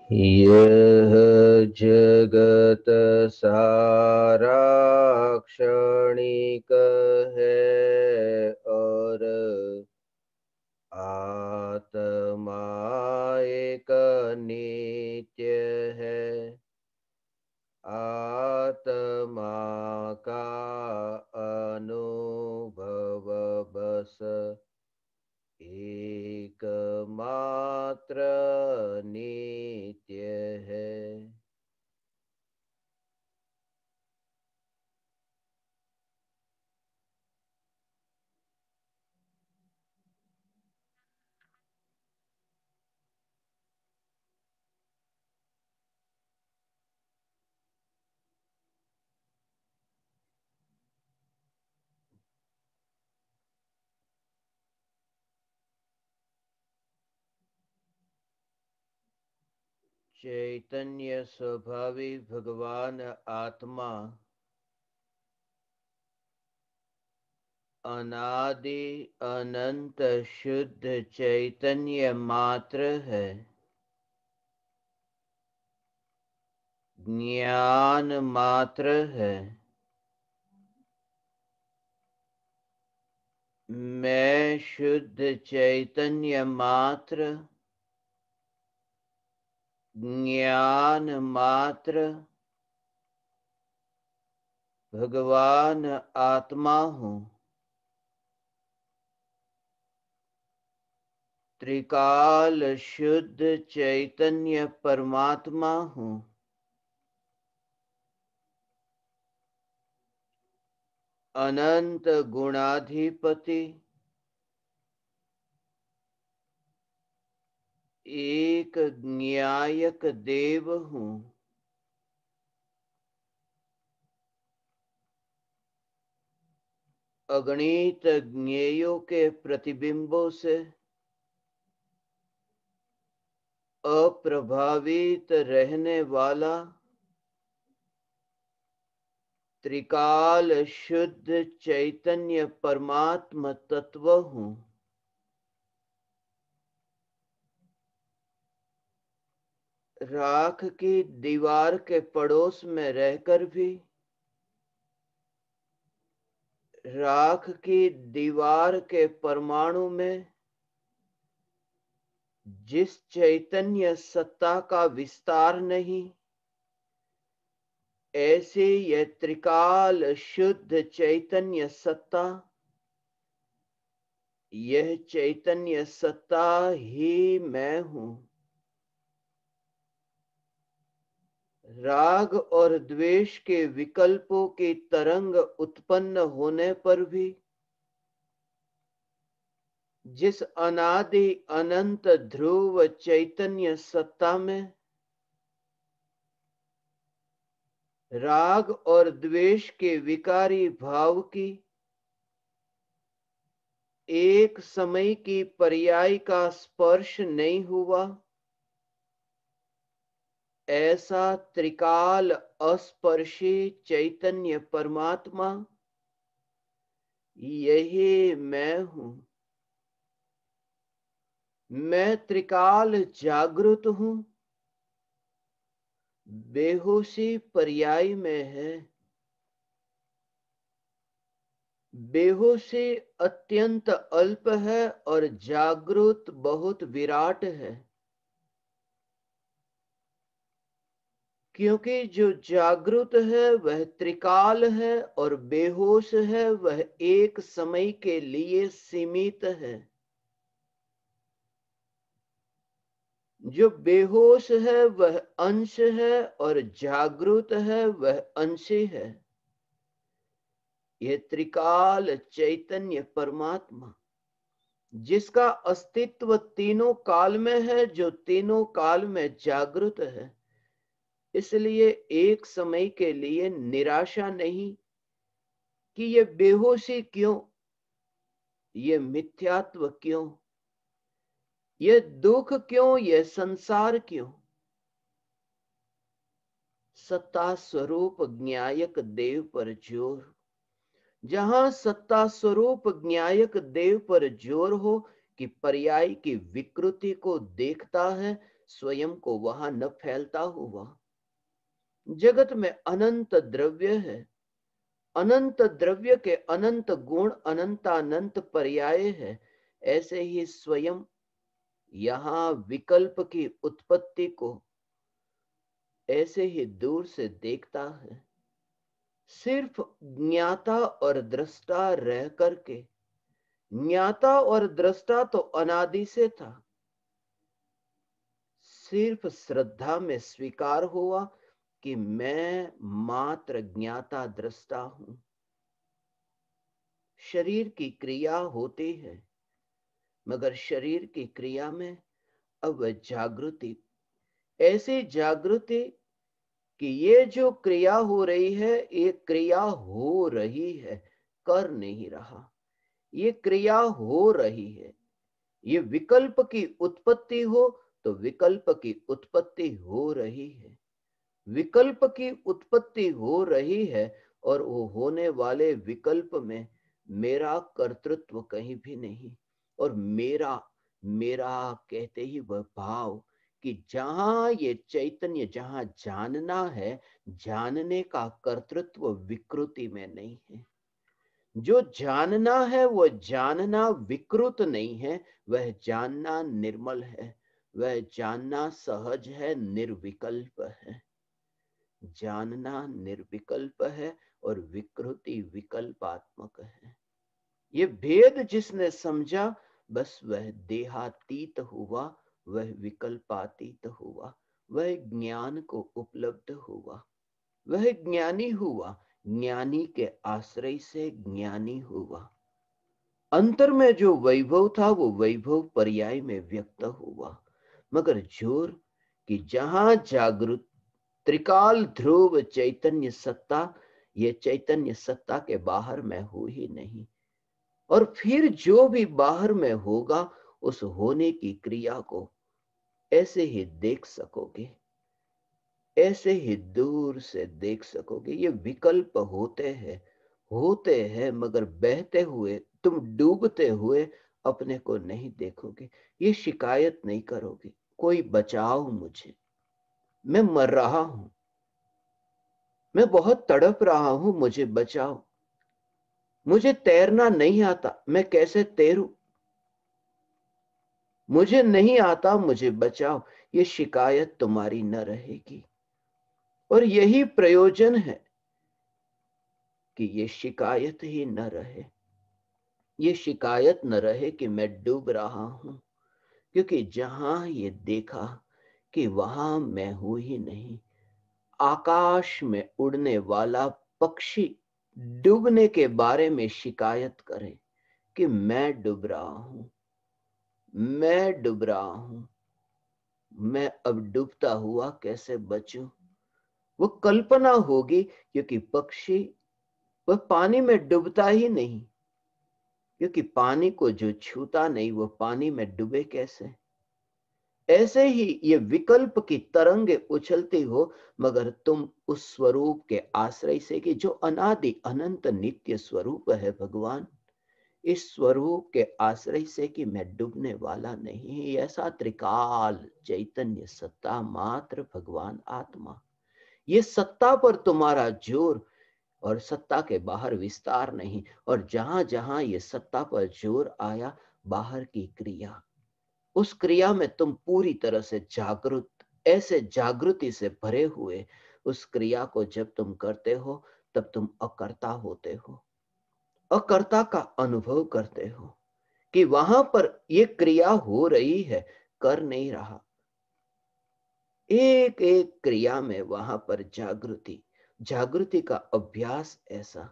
यह जगत सारा क्षणिक है और आत्मा एक नित्य है। आत्मा का अनुभव बस एकमात्र नित्य है। चैतन्य स्वभावी भगवान आत्मा अनादि अनंत शुद्ध चैतन्य मात्र है। ज्ञान मात्र है। मैं शुद्ध चैतन्य मात्र, ज्ञान मात्र भगवान आत्मा हूँ। त्रिकाल शुद्ध चैतन्य परमात्मा हूँ। अनंत गुणाधिपति, एक न्यायक देव हूँ। अगणित ज्ञेयों के प्रतिबिंबों से अप्रभावित रहने वाला त्रिकाल शुद्ध चैतन्य परमात्म तत्व हूँ। राख की दीवार के पड़ोस में रहकर भी राख की दीवार के परमाणु में जिस चैतन्य सत्ता का विस्तार नहीं, ऐसे यह त्रिकाल शुद्ध चैतन्य सत्ता, यह चैतन्य सत्ता ही मैं हूँ। राग और द्वेष के विकल्पों की तरंग उत्पन्न होने पर भी जिस अनादि अनंत ध्रुव चैतन्य सत्ता में राग और द्वेष के विकारी भाव की एक समय की पर्याय का स्पर्श नहीं हुआ, ऐसा त्रिकाल अस्पर्शी चैतन्य परमात्मा यही मैं हूँ। मैं त्रिकाल जागृत हूँ। बेहोशी पर्याय में है। बेहोशी अत्यंत अल्प है और जागृत बहुत विराट है। क्योंकि जो जागृत है वह त्रिकाल है और बेहोश है वह एक समय के लिए सीमित है। जो बेहोश है वह अंश है और जागृत है वह अंशी है। यह त्रिकाल चैतन्य परमात्मा जिसका अस्तित्व तीनों काल में है, जो तीनों काल में जागृत है, इसलिए एक समय के लिए निराशा नहीं कि ये बेहोशी क्यों, ये मिथ्यात्व क्यों, ये दुख क्यों, ये संसार क्यों। सत्ता स्वरूप ज्ञायक देव पर जोर। जहां सत्ता स्वरूप ज्ञायक देव पर जोर हो कि पर्याय की विकृति को देखता है, स्वयं को वहां न फैलता हुआ। जगत में अनंत द्रव्य है, अनंत द्रव्य के अनंत गुण अनंतानंत पर्याय है। ऐसे ही स्वयं यहां विकल्प की उत्पत्ति को ऐसे ही दूर से देखता है। सिर्फ ज्ञाता और दृष्टा रह करके, ज्ञाता और दृष्टा तो अनादि से था, सिर्फ श्रद्धा में स्वीकार हुआ कि मैं मात्र ज्ञाता दृष्टा हूं। शरीर की क्रिया होती है, मगर शरीर की क्रिया में अब जागृति, ऐसी जागृति कि ये जो क्रिया हो रही है, ये क्रिया हो रही है, कर नहीं रहा, ये क्रिया हो रही है। ये विकल्प की उत्पत्ति हो तो विकल्प की उत्पत्ति हो रही है, विकल्प की उत्पत्ति हो रही है, और वो होने वाले विकल्प में मेरा कर्तृत्व कहीं भी नहीं। और मेरा मेरा कहते ही वह भाव कि जहां ये चैतन्य, जहां जानना है, जानने का कर्तृत्व विकृति में नहीं है। जो जानना है वह जानना विकृत नहीं है, वह जानना निर्मल है, वह जानना सहज है, निर्विकल्प है। जानना निर्विकल्प है और विकृति विकल्पात्मक है। ये भेद जिसने समझा, बस वह देहातीत हुआ, वह विकल्पातीत हुआ, वह ज्ञान को उपलब्ध हुआ, वह ज्ञानी हुआ, ज्ञानी के आश्रय से ज्ञानी हुआ। अंतर में जो वैभव था वो वैभव पर्याय में व्यक्त हुआ, मगर जोर कि जहां जागृत त्रिकाल ध्रुव चैतन्य सत्ता, ये चैतन्य सत्ता के बाहर में हो ही नहीं। और फिर जो भी बाहर में होगा, उस होने की क्रिया को ऐसे ही देख सकोगे, ऐसे ही दूर से देख सकोगे। ये विकल्प होते हैं, मगर बहते हुए, तुम डूबते हुए अपने को नहीं देखोगे। ये शिकायत नहीं करोगे, कोई बचाओ मुझे, मैं मर रहा हूं, मैं बहुत तड़प रहा हूं, मुझे बचाओ, मुझे तैरना नहीं आता, मैं कैसे तैरूं, मुझे नहीं आता, मुझे बचाओ। ये शिकायत तुम्हारी न रहेगी। और यही प्रयोजन है कि ये शिकायत ही न रहे, ये शिकायत न रहे कि मैं डूब रहा हूं। क्योंकि जहां ये देखा कि वहां मैं हूं ही नहीं, आकाश में उड़ने वाला पक्षी डूबने के बारे में शिकायत करे कि मैं डूब रहा हूं, मैं डूब रहा हूं, मैं अब डूबता हुआ कैसे बचूं। वो कल्पना होगी, क्योंकि पक्षी वह पानी में डूबता ही नहीं, क्योंकि पानी को जो छूता नहीं वो पानी में डूबे कैसे। ऐसे ही ये विकल्प की तरंगे उछलती हो, मगर तुम उस स्वरूप के आश्रय से कि जो अनादि अनंत नित्य स्वरूप है भगवान, इस स्वरूप के आश्रय से कि मैं डूबने वाला नहीं, ऐसा त्रिकाल चैतन्य सत्ता मात्र भगवान आत्मा। ये सत्ता पर तुम्हारा जोर, और सत्ता के बाहर विस्तार नहीं। और जहां जहां ये सत्ता पर जोर आया, बाहर की क्रिया, उस क्रिया में तुम पूरी तरह से जागृत, ऐसे जागृति से भरे हुए उस क्रिया को जब तुम करते हो, तब तुम अकर्ता होते हो, अकर्ता का अनुभव करते हो कि वहां पर ये क्रिया हो रही है, कर नहीं रहा। एक एक क्रिया में वहां पर जागृति, जागृति का अभ्यास ऐसा।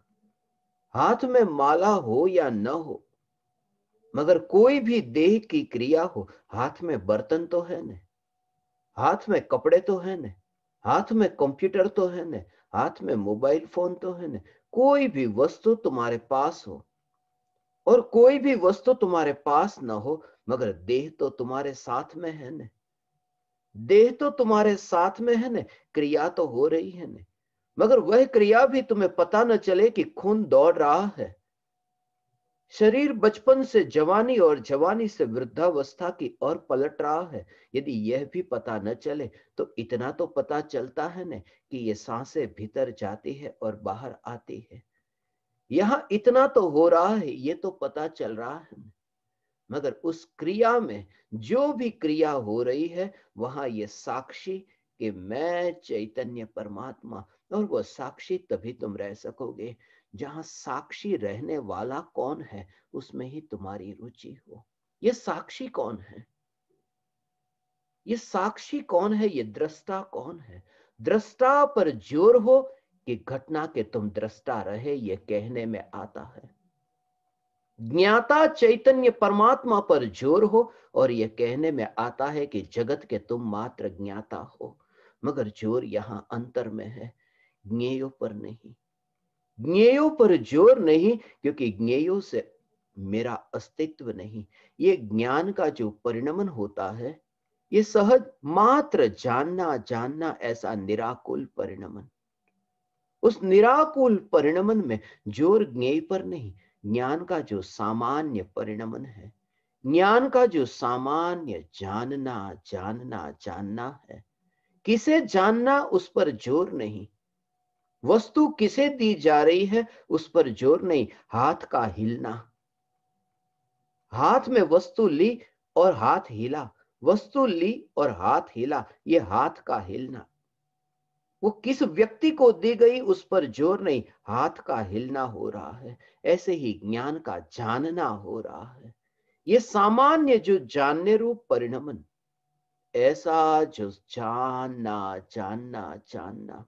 हाथ में माला हो या न हो, मगर कोई भी देह की क्रिया हो, हाथ में बर्तन तो है न, हाथ में कपड़े तो है न, हाथ में कंप्यूटर तो है न, हाथ में मोबाइल फोन तो है न। कोई भी वस्तु तुम्हारे पास हो और कोई भी वस्तु तुम्हारे पास न हो, मगर देह तो तुम्हारे साथ में है न, देह तो तुम्हारे साथ में है न, क्रिया तो हो रही है न। मगर वह क्रिया भी तुम्हें पता न चले कि खून दौड़ रहा है, शरीर बचपन से जवानी और जवानी से वृद्धावस्था की ओर पलट रहा है। यदि यह भी पता न चले तो इतना तो पता चलता है न कि ये सांसें भीतर जाती है और बाहर आती है। यहां इतना तो हो रहा है, ये तो पता चल रहा है। मगर उस क्रिया में, जो भी क्रिया हो रही है, वहां ये साक्षी कि मैं चैतन्य परमात्मा, और वो साक्षी तभी तुम रह सकोगे जहां साक्षी रहने वाला कौन है उसमें ही तुम्हारी रुचि हो। ये साक्षी कौन है? ये साक्षी कौन है? ये दृष्टा कौन है? दृष्टा पर जोर हो कि घटना के तुम दृष्टा रहे, ये कहने में आता है। ज्ञाता चैतन्य परमात्मा पर जोर हो और यह कहने में आता है कि जगत के तुम मात्र ज्ञाता हो। मगर जोर यहां अंतर में है, ज्ञेयों पर नहीं। ज्ञेयों पर जोर नहीं, क्योंकि ज्ञेयों से मेरा अस्तित्व नहीं। ये ज्ञान का जो परिणमन होता है, ये सहज मात्र जानना जानना, ऐसा निराकुल परिणमन। उस निराकुल परिणमन में जोर ज्ञेय पर नहीं, ज्ञान का जो सामान्य परिणमन है, ज्ञान का जो सामान्य जानना जानना जानना है। किसे जानना, उस पर जोर नहीं। वस्तु किसे दी जा रही है, उस पर जोर नहीं। हाथ का हिलना, हाथ में वस्तु ली और हाथ हिला, वस्तु ली और हाथ हिला, ये हाथ का हिलना। वो किस व्यक्ति को दी गई, उस पर जोर नहीं, हाथ का हिलना हो रहा है। ऐसे ही ज्ञान का जानना हो रहा है। ये सामान्य जो जानने रूप परिणमन, ऐसा जो जानना जानना जानना,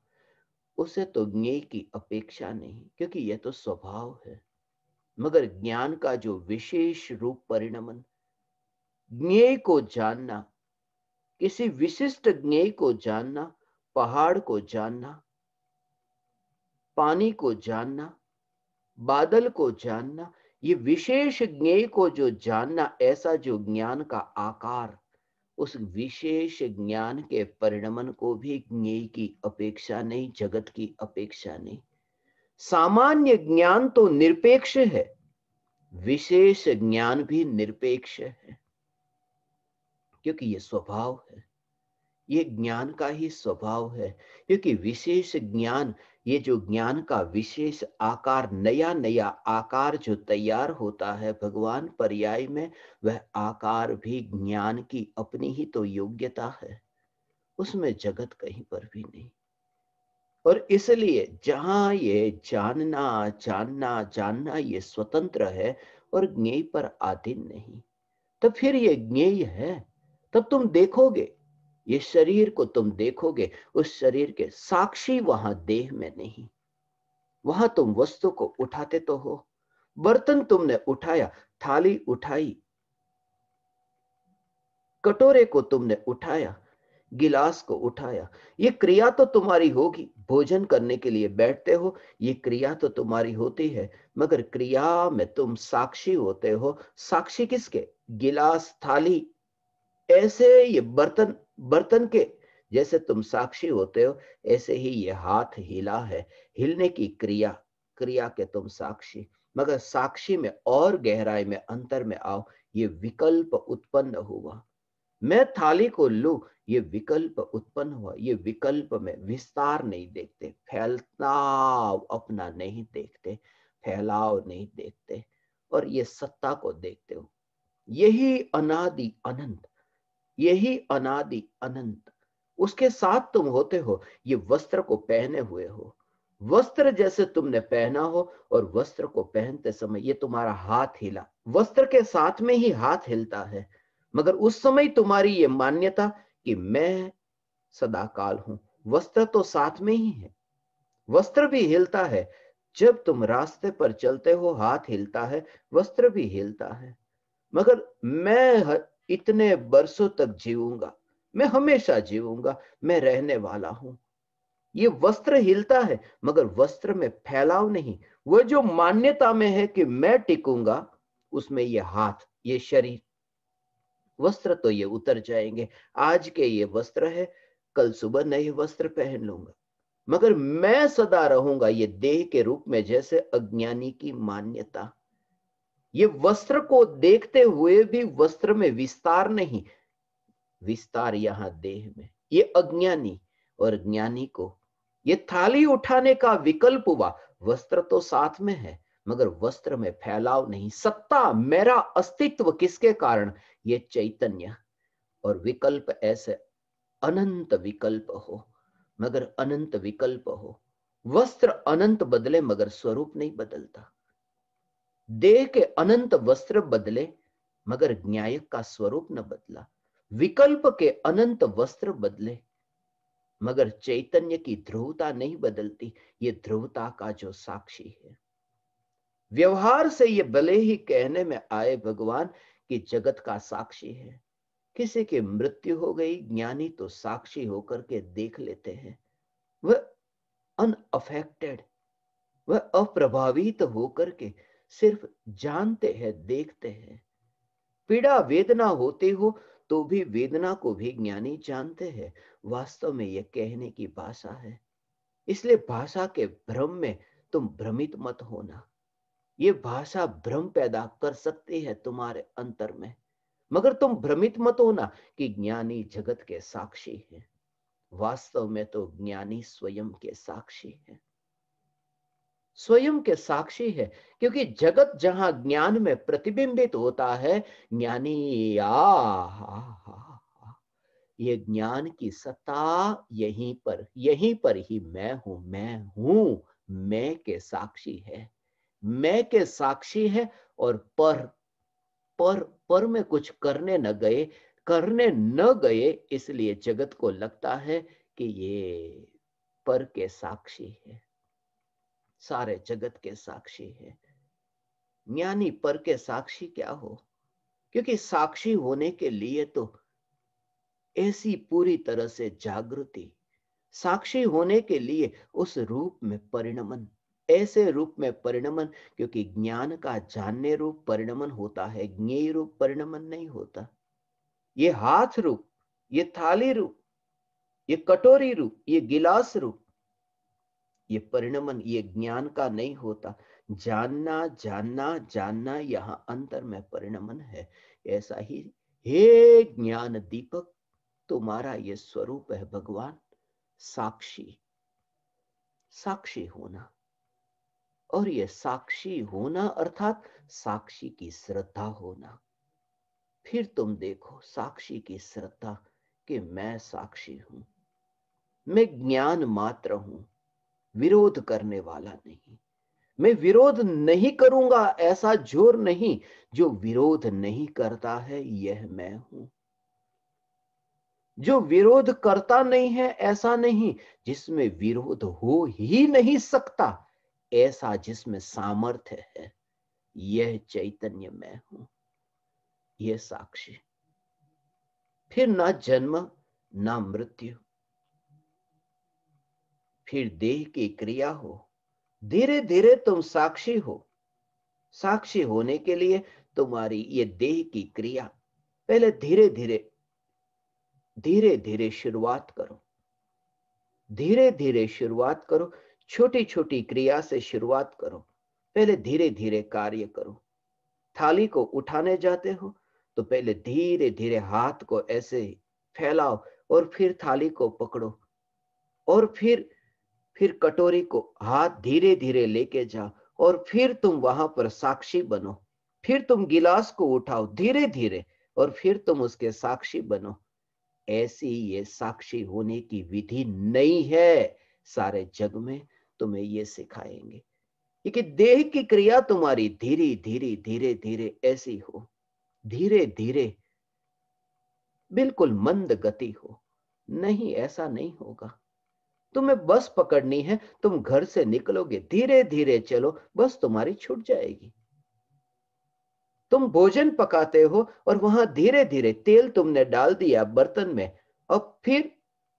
उसे तो ज्ञेय की अपेक्षा नहीं, क्योंकि यह तो स्वभाव है। मगर ज्ञान का जो विशेष रूप परिणमन, ज्ञेय को जानना, किसी विशिष्ट ज्ञेय को जानना, पहाड़ को जानना, पानी को जानना, बादल को जानना, ये विशेष ज्ञेय को जो जानना, ऐसा जो ज्ञान का आकार, उस विशेष ज्ञान के परिणमन को भी ज्ञेय की अपेक्षा नहीं, जगत की अपेक्षा नहीं। सामान्य ज्ञान तो निरपेक्ष है, विशेष ज्ञान भी निरपेक्ष है, क्योंकि ये स्वभाव है, ये ज्ञान का ही स्वभाव है। क्योंकि विशेष ज्ञान, ये जो ज्ञान का विशेष आकार, नया नया आकार जो तैयार होता है भगवान पर्याय में, वह आकार भी ज्ञान की अपनी ही तो योग्यता है, उसमें जगत कहीं पर भी नहीं। और इसलिए जहां ये जानना जानना जानना ये स्वतंत्र है और ज्ञेय पर अधीन नहीं, तब फिर ये ज्ञेय है। तब तुम देखोगे, ये शरीर को तुम देखोगे, उस शरीर के साक्षी वहां देह में नहीं। वहां तुम वस्तु को उठाते तो हो, बर्तन तुमने उठाया, थाली उठाई, कटोरे को तुमने उठाया, गिलास को उठाया, ये क्रिया तो तुम्हारी होगी। भोजन करने के लिए बैठते हो, ये क्रिया तो तुम्हारी होती है, मगर क्रिया में तुम साक्षी होते हो। साक्षी किसके? गिलास, थाली, ऐसे ये बर्तन, बर्तन के जैसे तुम साक्षी होते हो, ऐसे ही ये हाथ हिला है, हिलने की क्रिया, क्रिया के तुम साक्षी। मगर साक्षी में और गहराई में, अंतर में आओ, ये विकल्प उत्पन्न हुआ। मैं थाली को लूं, ये विकल्प उत्पन्न हुआ। ये विकल्प में विस्तार नहीं देखते, फैलाव अपना नहीं देखते, फैलाव नहीं देखते, और ये सत्ता को देखते हो। यही अनादि अनंत, यही अनादि अनंत, उसके साथ तुम होते हो। ये वस्त्र को पहने हुए हो, वस्त्र जैसे तुमने पहना हो, और वस्त्र को पहनते समय ये तुम्हारा हाथ हिला, वस्त्र के साथ में ही हाथ हिलता है। मगर उस समय तुम्हारी ये मान्यता कि मैं सदाकाल हूं, वस्त्र तो साथ में ही है, वस्त्र भी हिलता है। जब तुम रास्ते पर चलते हो, हाथ हिलता है, वस्त्र भी हिलता है। मगर मैं इतने बरसों तक जीऊंगा, मैं हमेशा जीऊंगा, मैं रहने वाला हूं। ये वस्त्र हिलता है, मगर वस्त्र में फैलाव नहीं। वो जो मान्यता में है कि मैं टिकूंगा, उसमें ये हाथ, ये शरीर, वस्त्र तो ये उतर जाएंगे। आज के ये वस्त्र है, कल सुबह नए वस्त्र पहन लूंगा, मगर मैं सदा रहूंगा ये देह के रूप में, जैसे अज्ञानी की मान्यता। ये वस्त्र को देखते हुए भी वस्त्र में विस्तार नहीं, विस्तार यहां देह में। ये अज्ञानी और ज्ञानी को ये थाली उठाने का विकल्प हुआ। वस्त्र तो साथ में है मगर वस्त्र में फैलाव नहीं। सत्ता, मेरा अस्तित्व किसके कारण? ये चैतन्य। और विकल्प ऐसे अनंत विकल्प हो, मगर अनंत विकल्प हो। वस्त्र अनंत बदले मगर स्वरूप नहीं बदलता। देह के अनंत वस्त्र बदले मगर न्यायक का स्वरूप न बदला। विकल्प के अनंत वस्त्र बदले मगर चैतन्य की ध्रुवता नहीं बदलती। ये ध्रुवता का जो साक्षी है। व्यवहार से ये भले ही कहने में आए भगवान कि जगत का साक्षी है, किसी की मृत्यु हो गई, ज्ञानी तो साक्षी होकर के देख लेते हैं। वह अनअफेक्टेड, वह अप्रभावित होकर के सिर्फ जानते हैं, देखते हैं। पीड़ा वेदना होती हो तो भी वेदना को भी ज्ञानी जानते हैं। वास्तव में यह कहने की भाषा है। इसलिए भाषा के भ्रम में तुम भ्रमित मत होना। ये भाषा भ्रम पैदा कर सकती है तुम्हारे अंतर में, मगर तुम भ्रमित मत होना कि ज्ञानी जगत के साक्षी है। वास्तव में तो ज्ञानी स्वयं के साक्षी है, स्वयं के साक्षी है। क्योंकि जगत जहां ज्ञान में प्रतिबिंबित होता है, ज्ञानी ये ज्ञान की सत्ता यहीं पर ही मैं हूं, मैं के साक्षी है, मैं के साक्षी है। और पर में कुछ करने न गए, इसलिए जगत को लगता है कि ये पर के साक्षी है, सारे जगत के साक्षी है। ज्ञानी पर के साक्षी क्या हो? क्योंकि साक्षी होने के लिए तो ऐसी पूरी तरह से जागृति, साक्षी होने के लिए उस रूप में परिणमन, ऐसे रूप में परिणमन। क्योंकि ज्ञान का जानने रूप परिणमन होता है, ज्ञेय रूप परिणमन नहीं होता। ये हाथ रूप, ये थाली रूप, ये कटोरी रूप, ये गिलास रूप, ये परिणमन, ये ज्ञान का नहीं होता। जानना जानना जानना, यहां अंतर में परिणमन है। ऐसा ही हे ज्ञान दीपक, तुम्हारा ये स्वरूप है भगवान, साक्षी, साक्षी होना। और ये साक्षी होना अर्थात साक्षी की श्रद्धा होना। फिर तुम देखो साक्षी की श्रद्धा कि मैं साक्षी हूं, मैं ज्ञान मात्र हूं, विरोध करने वाला नहीं। मैं विरोध नहीं करूंगा, ऐसा जोर नहीं। जो विरोध नहीं करता है यह मैं हूं। जो विरोध करता नहीं है ऐसा नहीं, जिसमें विरोध हो ही नहीं सकता, ऐसा जिसमें सामर्थ्य है, यह चैतन्य मैं हूं, यह साक्षी। फिर ना जन्म ना मृत्यु, फिर देह की क्रिया हो, धीरे धीरे तुम साक्षी हो। साक्षी होने के लिए तुम्हारी ये देह की क्रिया पहले धीरे धीरे धीरे धीरे शुरुआत करो, धीरे धीरे शुरुआत करो। छोटी छोटी क्रिया से शुरुआत करो, पहले धीरे धीरे कार्य करो। थाली को उठाने जाते हो तो पहले धीरे धीरे हाथ को ऐसे फैलाओ और फिर थाली को पकड़ो, और फिर कटोरी को हाथ धीरे धीरे लेके जाओ, और फिर तुम वहां पर साक्षी बनो। फिर तुम गिलास को उठाओ धीरे धीरे, और फिर तुम उसके साक्षी बनो। ऐसी ये साक्षी होने की विधि नहीं है सारे जग में, तुम्हें ये सिखाएंगे। कि देह की क्रिया तुम्हारी धीरे धीरे धीरे धीरे ऐसी हो, धीरे धीरे, बिल्कुल मंद गति हो। नहीं, ऐसा नहीं होगा। तुम्हें बस पकड़नी है, तुम घर से निकलोगे धीरे धीरे चलो, बस तुम्हारी छूट जाएगी। तुम भोजन पकाते हो और वहां धीरे धीरे तेल तुमने डाल दिया बर्तन में, अब फिर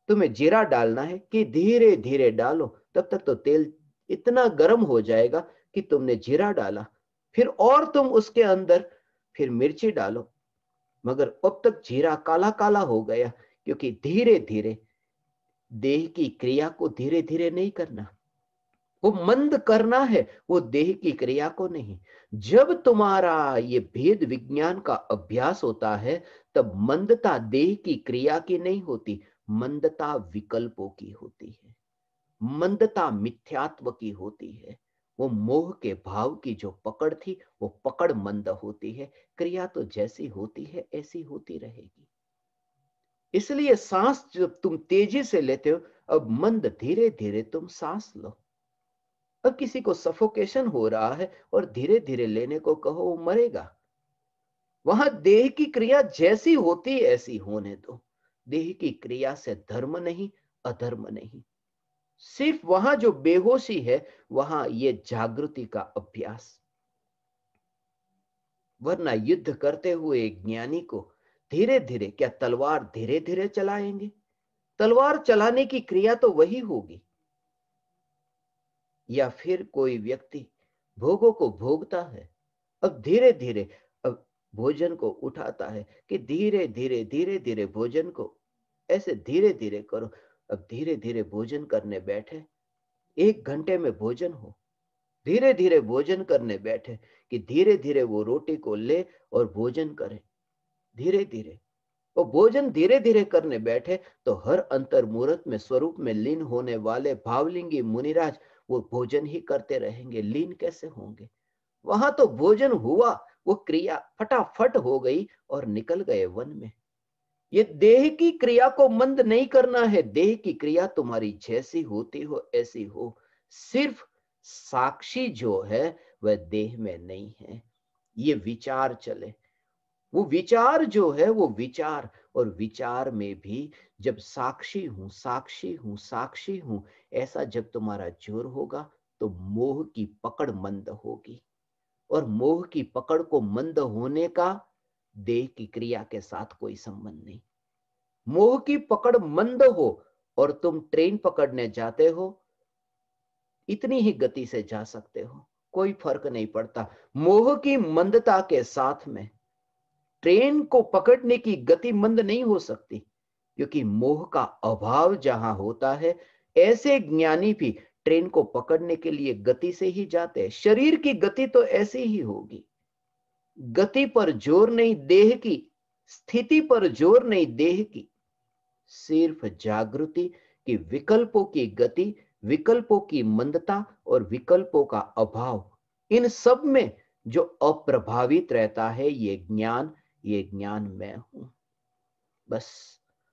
तुम्हें जीरा डालना है कि धीरे धीरे डालो, तब तक तो तेल इतना गर्म हो जाएगा कि तुमने जीरा डाला। फिर और तुम उसके अंदर फिर मिर्ची डालो, मगर अब तक जीरा काला काला हो गया। क्योंकि धीरे धीरे देह की क्रिया को धीरे धीरे नहीं करना, वो मंद करना है, वो देह की क्रिया को नहीं। जब तुम्हारा ये भेद विज्ञान का अभ्यास होता है, तब मंदता देह की क्रिया की नहीं होती, मंदता विकल्पों की होती है, मंदता मिथ्यात्व की होती है। वो मोह के भाव की जो पकड़ थी, वो पकड़ मंद होती है। क्रिया तो जैसी होती है ऐसी होती रहेगी। इसलिए सांस जब तुम तेजी से लेते हो, अब मंद धीरे धीरे तुम सांस लो। अब किसी को सफोकेशन हो रहा है और धीरे धीरे लेने को कहो, वो मरेगा। वहां देह की क्रिया जैसी होती ऐसी होने दो। देह की क्रिया से धर्म नहीं, अधर्म नहीं। सिर्फ वहां जो बेहोशी है, वहां ये जागृति का अभ्यास। वरना युद्ध करते हुए एक ज्ञानी को धीरे धीरे, क्या तलवार धीरे धीरे चलाएंगे? तलवार चलाने की क्रिया तो वही होगी। या फिर कोई व्यक्ति भोगों को भोगता है, अब धीरे धीरे, अब भोजन को उठाता है कि धीरे धीरे धीरे धीरे भोजन को ऐसे धीरे धीरे करो। अब धीरे धीरे भोजन करने बैठे, 1 घंटे में भोजन हो। धीरे धीरे भोजन करने बैठे कि धीरे धीरे वो रोटी को ले और भोजन करे। धीरे धीरे वो भोजन धीरे धीरे करने बैठे तो हर अंतर मुहूर्त में स्वरूप में लीन होने वाले भावलिंगी मुनिराज वो भोजन ही करते रहेंगे, लीन कैसे होंगे? वहां तो भोजन हुआ, वो क्रिया फटाफट हो गई और निकल गए वन में। ये देह की क्रिया को मंद नहीं करना है। देह की क्रिया तुम्हारी जैसी होती हो ऐसी हो। सिर्फ साक्षी जो है वह देह में नहीं है। ये विचार चले, वो विचार जो है वो विचार, और विचार में भी जब साक्षी हूं साक्षी हूं साक्षी हूं ऐसा जब तुम्हारा जोर होगा, तो मोह की पकड़ मंद होगी। और मोह की पकड़ को मंद होने का देह की क्रिया के साथ कोई संबंध नहीं। मोह की पकड़ मंद हो और तुम ट्रेन पकड़ने जाते हो, इतनी ही गति से जा सकते हो, कोई फर्क नहीं पड़ता। मोह की मंदता के साथ में ट्रेन को पकड़ने की गति मंद नहीं हो सकती, क्योंकि मोह का अभाव जहां होता है, ऐसे ज्ञानी भी ट्रेन को पकड़ने के लिए गति से ही जाते हैं। शरीर की गति तो ऐसी ही होगी। गति पर जोर नहीं, देह की स्थिति पर जोर नहीं, देह की सिर्फ जागृति की विकल्पों की गति, विकल्पों की मंदता और विकल्पों का अभाव, इन सब में जो अप्रभावित रहता है, ये ज्ञान मैं हूं, बस।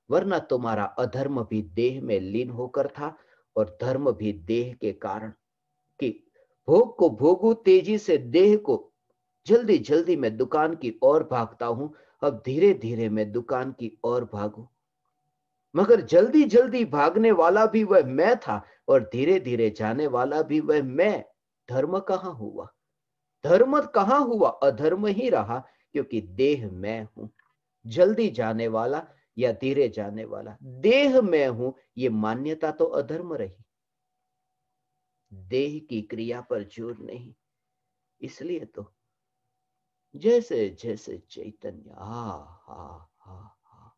वरना तुम्हारा अधर्म भी देह में लीन होकर था और धर्म भी देह के कारण कि भोग को भोगू तेजी से, देह को जल्दी जल्दी मैं दुकान की ओर भागता हूं, अब धीरे धीरे मैं दुकान की ओर भागू। मगर जल्दी जल्दी भागने वाला भी वह मैं था और धीरे धीरे जाने वाला भी वह मैं। धर्म कहां हुआ? धर्म कहां हुआ? अधर्म ही रहा, क्योंकि देह मैं हूं। जल्दी जाने वाला या धीरे जाने वाला, देह मैं हूं, ये मान्यता तो अधर्म रही। देह की क्रिया पर जोर नहीं। इसलिए तो जैसे जैसे चैतन्य हा हा हा हा,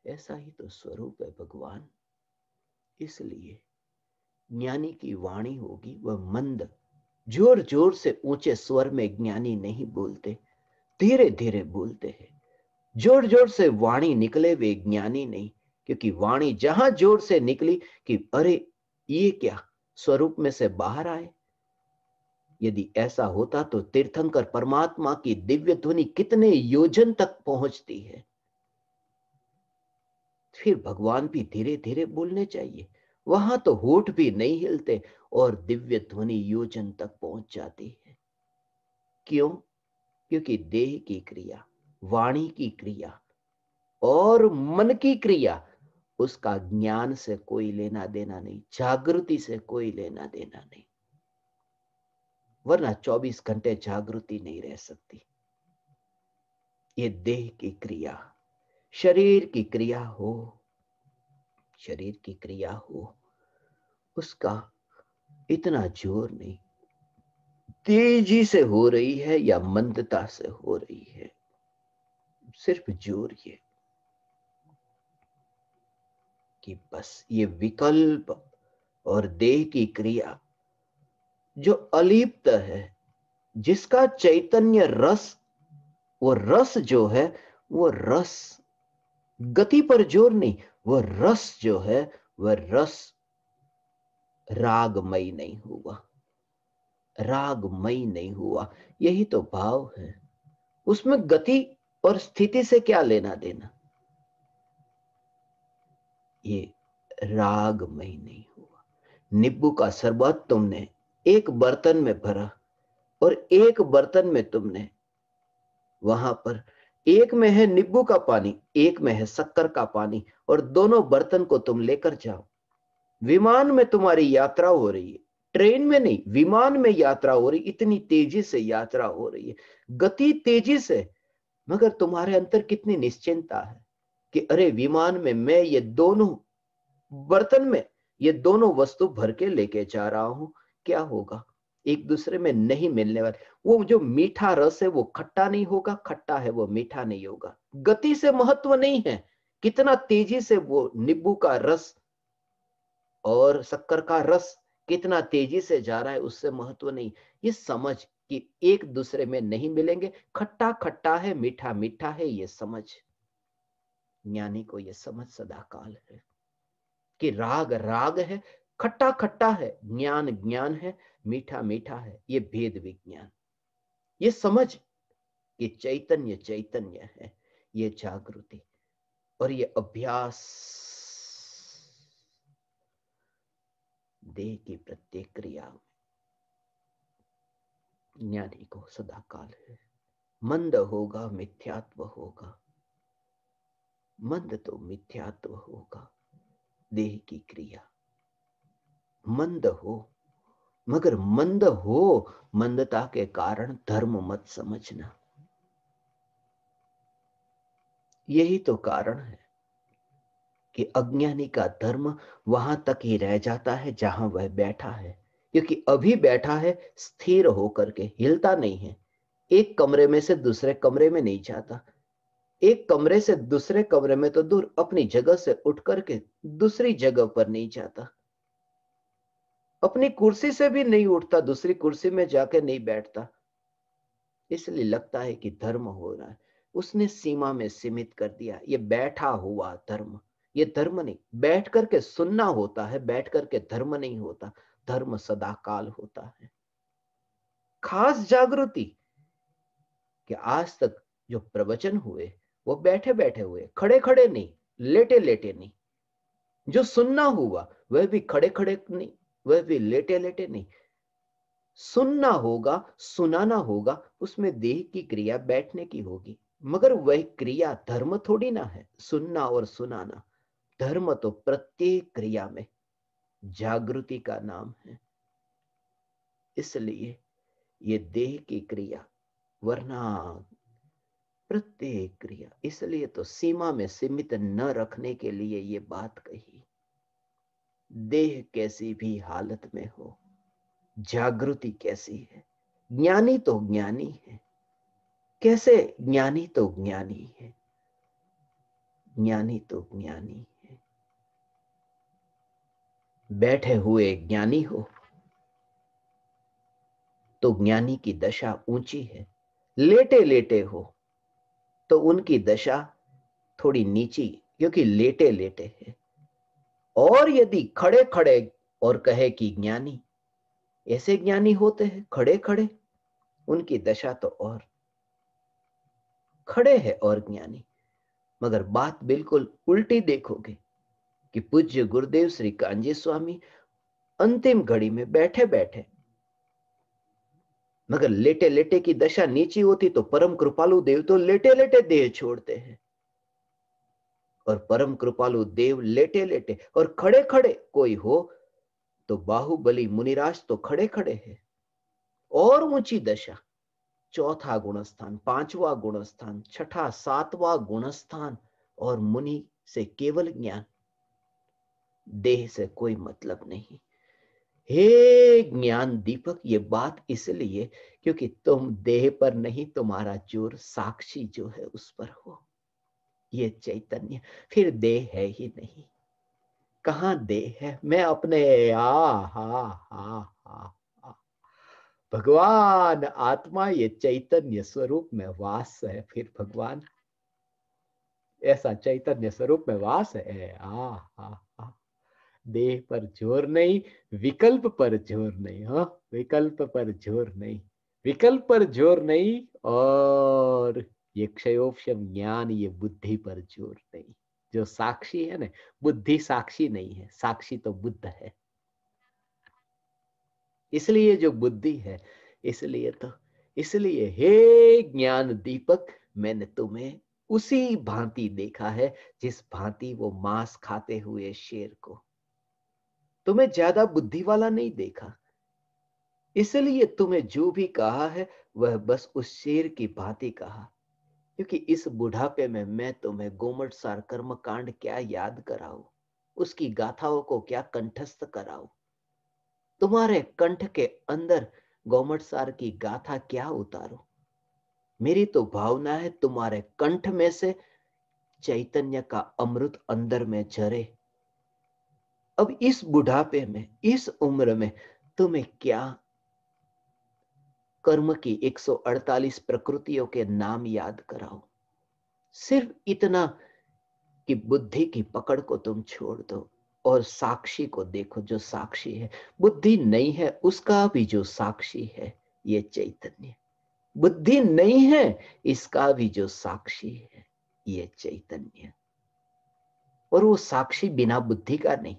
ऐसा ही तो स्वरूप है भगवान। इसलिए ज्ञानी की वाणी होगी वह मंद, जोर जोर से ऊंचे स्वर में ज्ञानी नहीं बोलते, धीरे धीरे बोलते हैं। जोर जोर से वाणी निकले वे ज्ञानी नहीं, क्योंकि वाणी जहां जोर से निकली कि अरे ये क्या, स्वरूप में से बाहर आए। यदि ऐसा होता तो तीर्थंकर परमात्मा की दिव्य ध्वनि कितने योजन तक पहुंचती है। फिर भगवान भी धीरे धीरे बोलने चाहिए। वहां तो होठ भी नहीं हिलते और दिव्य ध्वनि योजन तक पहुंच जाती है। क्यों? क्योंकि देह की क्रिया, वाणी की क्रिया और मन की क्रिया, उसका ज्ञान से कोई लेना देना नहीं, जागृति से कोई लेना देना नहीं। वरना 24 घंटे जागृति नहीं रह सकती। ये देह की क्रिया, शरीर की क्रिया हो, शरीर की क्रिया हो, उसका इतना जोर नहीं। तेजी से हो रही है या मंदता से हो रही है, सिर्फ जोर ये कि बस ये विकल्प और देह की क्रिया जो अलिप्त है, जिसका चैतन्य रस, वो रस जो है, वो रस गति पर जोर नहीं, वो रस जो है, वह रस रागमय नहीं हुआ, रागमय नहीं हुआ। यही तो भाव है। उसमें गति और स्थिति से क्या लेना देना? ये रागमय नहीं हुआ। नींबू का शरबत तुमने एक बर्तन में भरा और एक बर्तन में तुमने, वहां पर एक में है नींबू का पानी, एक में है शक्कर का पानी, और दोनों बर्तन को तुम लेकर जाओ। विमान में तुम्हारी यात्रा हो रही है, ट्रेन में नहीं, विमान में यात्रा हो रही, इतनी तेजी से यात्रा हो रही है, गति तेजी से, मगर तुम्हारे अंदर कितनी निश्चिंतता है कि अरे विमान में मैं ये दोनों बर्तन में ये दोनों वस्तु भर के लेके जा रहा हूं। क्या होगा? एक दूसरे में नहीं मिलने वाले। वो जो मीठा रस है वो खट्टा नहीं होगा, खट्टा है वो मीठा नहीं होगा। गति से महत्व नहीं है, कितना तेजी से वो नींबू का रस और शक्कर का रस कितना तेजी से जा रहा है, उससे महत्व नहीं। ये समझ कि एक दूसरे में नहीं मिलेंगे, खट्टा खट्टा है, मीठा मीठा है, ये समझ। ज्ञानी को ये समझ सदा काल है कि राग राग है, खट्टा खट्टा है, ज्ञान ज्ञान है, मीठा मीठा है, ये भेद विज्ञान। ये समझ कि चैतन्य चैतन्य है, ये जागृति और ये अभ्यास देह की प्रत्येक क्रिया में ज्ञानी को सदा काल है। मंद होगा मिथ्यात्व होगा, मंद तो मिथ्यात्व होगा। देह की क्रिया मंद हो, मगर मंद हो, मंदता के कारण धर्म मत समझना। यही तो कारण है कि अज्ञानी का धर्म वहां तक ही रह जाता है जहां वह बैठा है, क्योंकि अभी बैठा है स्थिर होकर के, हिलता नहीं है। एक कमरे में से दूसरे कमरे में नहीं जाता, एक कमरे से दूसरे कमरे में तो दूर, अपनी जगह से उठ करके दूसरी जगह पर नहीं जाता, अपनी कुर्सी से भी नहीं उठता, दूसरी कुर्सी में जाके नहीं बैठता। इसलिए लगता है कि धर्म हो रहा है। उसने सीमा में सीमित कर दिया, ये बैठा हुआ धर्म। ये धर्म नहीं, बैठ करके सुनना होता है, बैठ करके धर्म नहीं होता। धर्म सदा काल होता है। खास जागृति कि आज तक जो प्रवचन हुए वो बैठे बैठे हुए, खड़े खड़े नहीं, लेटे लेटे नहीं। जो सुनना हुआ वह भी खड़े खड़े नहीं, वह भी लेटे लेटे नहीं। सुनना होगा, सुनाना होगा, उसमें देह की क्रिया बैठने की होगी, मगर वह क्रिया धर्म थोड़ी ना है। सुनना और सुनाना धर्म तो प्रत्येक क्रिया में जागृति का नाम है। इसलिए ये देह की क्रिया, वरना प्रत्येक क्रिया। इसलिए तो सीमा में सीमित न रखने के लिए ये बात कही। देह कैसी भी हालत में हो, जागृति कैसी है, ज्ञानी तो ज्ञानी है। कैसे? ज्ञानी तो ज्ञानी है, ज्ञानी तो ज्ञानी है। बैठे हुए ज्ञानी हो तो ज्ञानी की दशा ऊंची है, लेटे लेटे हो तो उनकी दशा थोड़ी नीची, क्योंकि लेटे लेटे है। और यदि खड़े खड़े और कहे कि ज्ञानी, ऐसे ज्ञानी होते हैं खड़े खड़े, उनकी दशा तो और खड़े है और ज्ञानी। मगर बात बिल्कुल उल्टी देखोगे कि पूज्य गुरुदेव श्री कांजी स्वामी अंतिम घड़ी में बैठे बैठे, मगर लेटे लेटे की दशा नीची होती तो परम कृपालु देव तो लेटे लेटे देह छोड़ते हैं, और परम कृपालु देव लेटे लेटे और खड़े खड़े कोई हो तो बाहुबली मुनिराज तो खड़े खड़े है। और ऊंची दशा, चौथा गुणस्थान, पांचवा गुणस्थान, छठा सातवां गुणस्थान, और मुनि से केवल ज्ञान, देह से कोई मतलब नहीं। हे ज्ञान दीपक, ये बात इसलिए क्योंकि तुम देह पर नहीं, तुम्हारा जोर साक्षी जो है उस पर हो। ये चैतन्य फिर देह है ही नहीं। कहां देह है? मैं अपने आ हा हा हा भगवान आत्मा ये चैतन्य स्वरूप में वास है, फिर भगवान ऐसा चैतन्य स्वरूप में वास है। आ देह पर जोर नहीं, विकल्प पर जोर नहीं। हाँ, विकल्प पर जोर नहीं, विकल्प पर जोर नहीं, और ये क्षयोपशम ज्ञान, ये बुद्धि पर जोर नहीं। जो साक्षी है ना, बुद्धि साक्षी नहीं है, साक्षी तो बुद्ध है। इसलिए जो बुद्धि है, इसलिए हे ज्ञान दीपक, मैंने तुम्हें उसी भांति देखा है जिस भांति वो मांस खाते हुए शेर को। तुम्हें ज्यादा बुद्धि वाला नहीं देखा, इसलिए तुम्हें जो भी कहा है वह बस उस शेर की भांति कहा। क्योंकि इस बुढ़ापे में मैं तुम्हें गोमटसार कर्म कांड क्या याद कराऊं, उसकी गाथाओं को क्या कंठस्थ कराऊं। तुम्हारे कंठ के अंदर गोमटसार की गाथा क्या उतारूं। मेरी तो भावना है तुम्हारे कंठ में से चैतन्य का अमृत अंदर में झरे। अब इस बुढ़ापे में, इस उम्र में तुम्हें क्या कर्म की 148 प्रकृतियों के नाम याद कराओ। सिर्फ इतना कि बुद्धि की पकड़ को तुम छोड़ दो और साक्षी को देखो, जो साक्षी है। बुद्धि नहीं है उसका भी जो साक्षी है ये चैतन्य। बुद्धि नहीं है इसका भी जो साक्षी है ये चैतन्य। और वो साक्षी बिना बुद्धि का नहीं,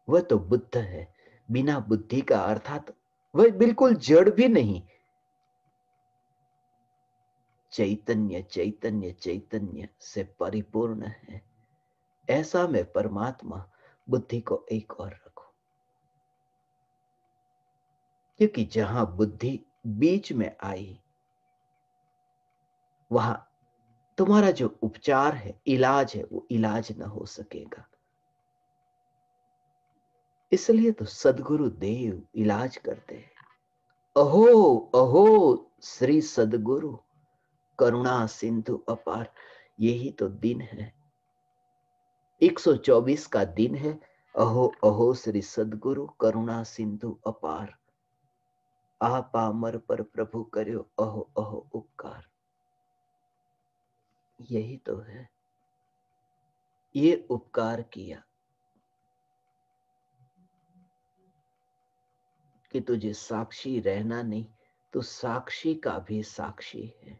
वह तो बुद्ध है बिना बुद्धि का, अर्थात वह बिल्कुल जड़ भी नहीं। चैतन्य चैतन्य चैतन्य से परिपूर्ण है। ऐसा में परमात्मा, बुद्धि को एक और रखो। क्योंकि जहां बुद्धि बीच में आई, वहां तुम्हारा जो उपचार है, इलाज है, वो इलाज न हो सकेगा। इसलिए तो सदगुरु देव इलाज करते हैं। अहो अहो श्री सदगुरु, करुणा सिंधु अपार। यही तो दिन है, 124 का दिन है। अहो अहो श्री सदगुरु, करुणा सिंधु अपार। आप अमर पर प्रभु करो अहो अहो उपकार। यही तो है, ये उपकार किया कि तुझे साक्षी रहना नहीं, तो साक्षी का भी साक्षी है।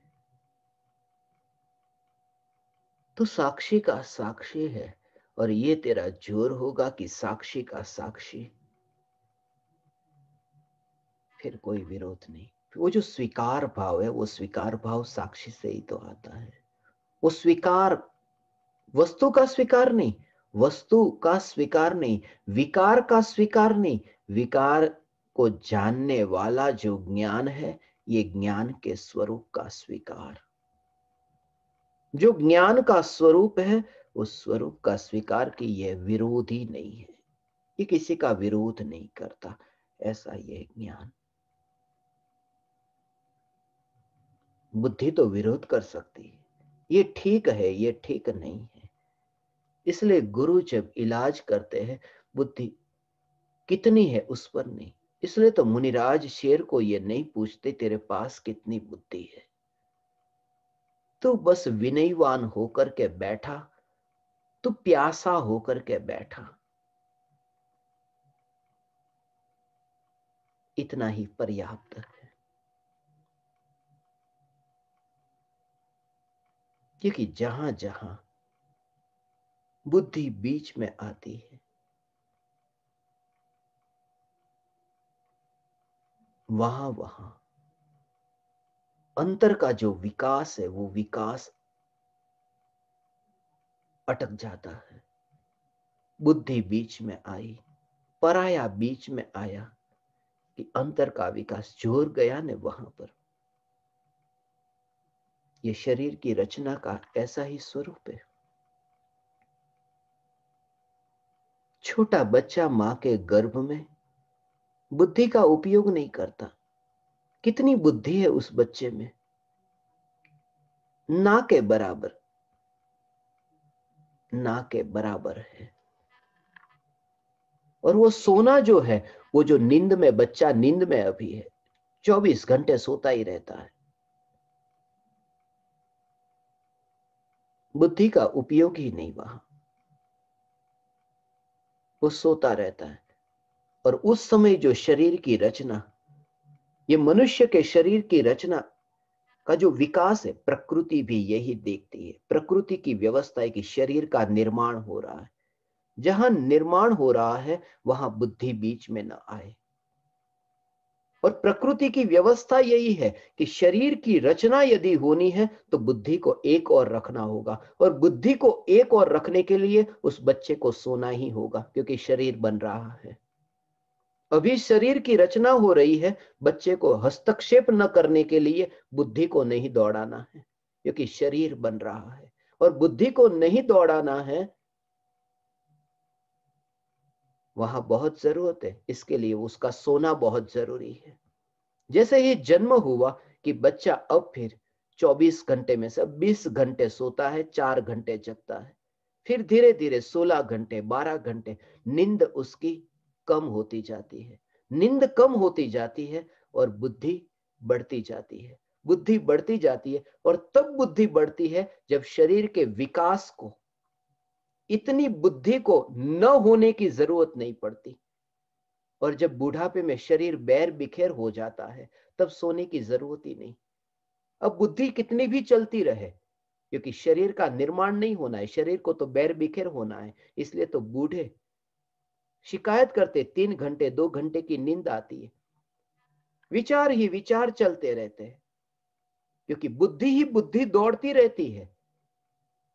तो साक्षी का साक्षी है, और ये तेरा जोर होगा कि साक्षी का साक्षी। फिर कोई विरोध नहीं। वो जो स्वीकार भाव है, वो स्वीकार भाव साक्षी से ही तो आता है। वो स्वीकार वस्तु का स्वीकार नहीं, वस्तु का स्वीकार नहीं, विकार का स्वीकार नहीं, विकार को जानने वाला जो ज्ञान है, ये ज्ञान के स्वरूप का स्वीकार। जो ज्ञान का स्वरूप है, उस स्वरूप का स्वीकार कि यह विरोधी नहीं है, ये किसी का विरोध नहीं करता, ऐसा यह ज्ञान। बुद्धि तो विरोध कर सकती है, ये ठीक है, ये ठीक नहीं है। इसलिए गुरु जब इलाज करते हैं, बुद्धि कितनी है उस पर नहीं। इसलिए तो मुनिराज शेर को ये नहीं पूछते तेरे पास कितनी बुद्धि है, तू बस विनयवान होकर के बैठा, तू प्यासा होकर के बैठा, इतना ही पर्याप्त है। क्योंकि जहां जहां बुद्धि बीच में आती है, वहां वहां अंतर का जो विकास है, वो विकास अटक जाता है। बुद्धि बीच में आई, पराया बीच में आया, कि अंतर का विकास जोर गया ने वहां पर। ये शरीर की रचना का ऐसा ही स्वरूप है। छोटा बच्चा मां के गर्भ में बुद्धि का उपयोग नहीं करता। कितनी बुद्धि है उस बच्चे में, ना के बराबर, ना के बराबर है। और वो सोना जो है, वो जो नींद में, बच्चा नींद में अभी है, 24 घंटे सोता ही रहता है, बुद्धि का उपयोग ही नहीं वहां, वो सोता रहता है। और उस समय जो शरीर की रचना, ये मनुष्य के शरीर की रचना का जो विकास है, प्रकृति भी यही देखती है। प्रकृति की व्यवस्था है कि शरीर का निर्माण हो रहा है, जहां निर्माण हो रहा है वहां बुद्धि बीच में न आए। और प्रकृति की व्यवस्था यही है कि शरीर की रचना यदि होनी है तो बुद्धि को एक और रखना होगा, और बुद्धि को एक और रखने के लिए उस बच्चे को सोना ही होगा, क्योंकि शरीर बन रहा है। अभी शरीर की रचना हो रही है, बच्चे को हस्तक्षेप न करने के लिए बुद्धि को नहीं दौड़ाना है, क्योंकि शरीर बन रहा है। और बुद्धि को नहीं दौड़ाना है, वहां बहुत जरूरत है, इसके लिए उसका सोना बहुत जरूरी है। जैसे ही जन्म हुआ कि बच्चा अब फिर 24 घंटे में से 20 घंटे सोता है, 4 घंटे जगता है, फिर धीरे धीरे 16 घंटे, 12 घंटे नींद उसकी कम होती जाती है। नींद कम होती जाती है और बुद्धि बढ़ती जाती है, बुद्धि बढ़ती जाती है। और तब बुद्धि बढ़ती है जब शरीर के विकास को, इतनी बुद्धि को न होने की जरूरत नहीं पड़ती। और जब बुढ़ापे में शरीर बैर बिखेर हो जाता है, तब सोने की जरूरत ही नहीं। अब बुद्धि कितनी भी चलती रहे, क्योंकि शरीर का निर्माण नहीं होना है, शरीर को तो बैर बिखेर होना है। इसलिए तो बूढ़े शिकायत करते, 3 घंटे 2 घंटे की नींद आती है, विचार ही विचार चलते रहते हैं, क्योंकि बुद्धि ही बुद्धि दौड़ती रहती है,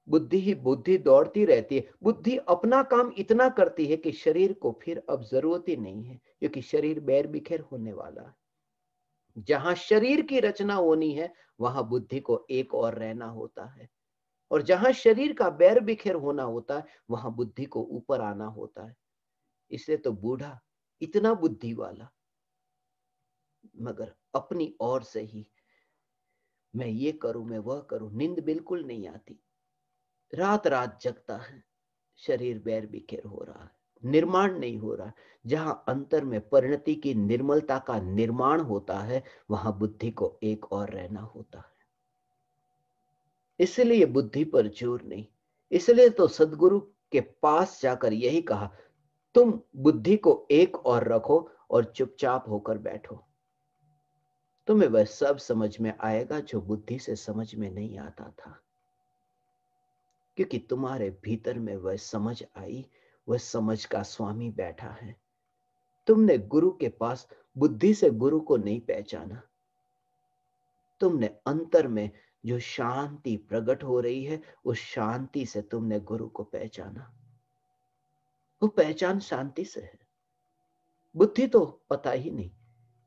बुद्धि ही बुद्धि दौड़ती रहती है। बुद्धि अपना काम इतना करती है कि शरीर को फिर अब जरूरत ही नहीं है, क्योंकि शरीर बैर बिखेर होने वाला है। जहां शरीर की रचना होनी है वहां बुद्धि को एक और रहना होता है, और जहां शरीर का बैर बिखेर होना होता है वहां बुद्धि को ऊपर आना होता है। इसलिए तो बूढ़ा इतना बुद्धि वाला, मगर अपनी ओर से ही मैं ये करूं, मैं वह करूं, नींद बिल्कुल नहीं आती, रात रात जगता है, शरीर बैर बिखेर हो रहा है, निर्माण नहीं हो रहा। जहां अंतर में परिणति की निर्मलता का निर्माण होता है वहां बुद्धि को एक और रहना होता है। इसलिए बुद्धि पर जोर नहीं। इसलिए तो सदगुरु के पास जाकर यही कहा, तुम बुद्धि को एक और रखो और चुपचाप होकर बैठो, तुम्हें वह सब समझ में आएगा जो बुद्धि से समझ में नहीं आता था। क्योंकि तुम्हारे भीतर में वह समझ आई, वह समझ का स्वामी बैठा है। तुमने गुरु के पास बुद्धि से गुरु को नहीं पहचाना, तुमने अंतर में जो शांति प्रकट हो रही है उस शांति से तुमने गुरु को पहचाना। वो पहचान शांति से है, बुद्धि तो पता ही नहीं।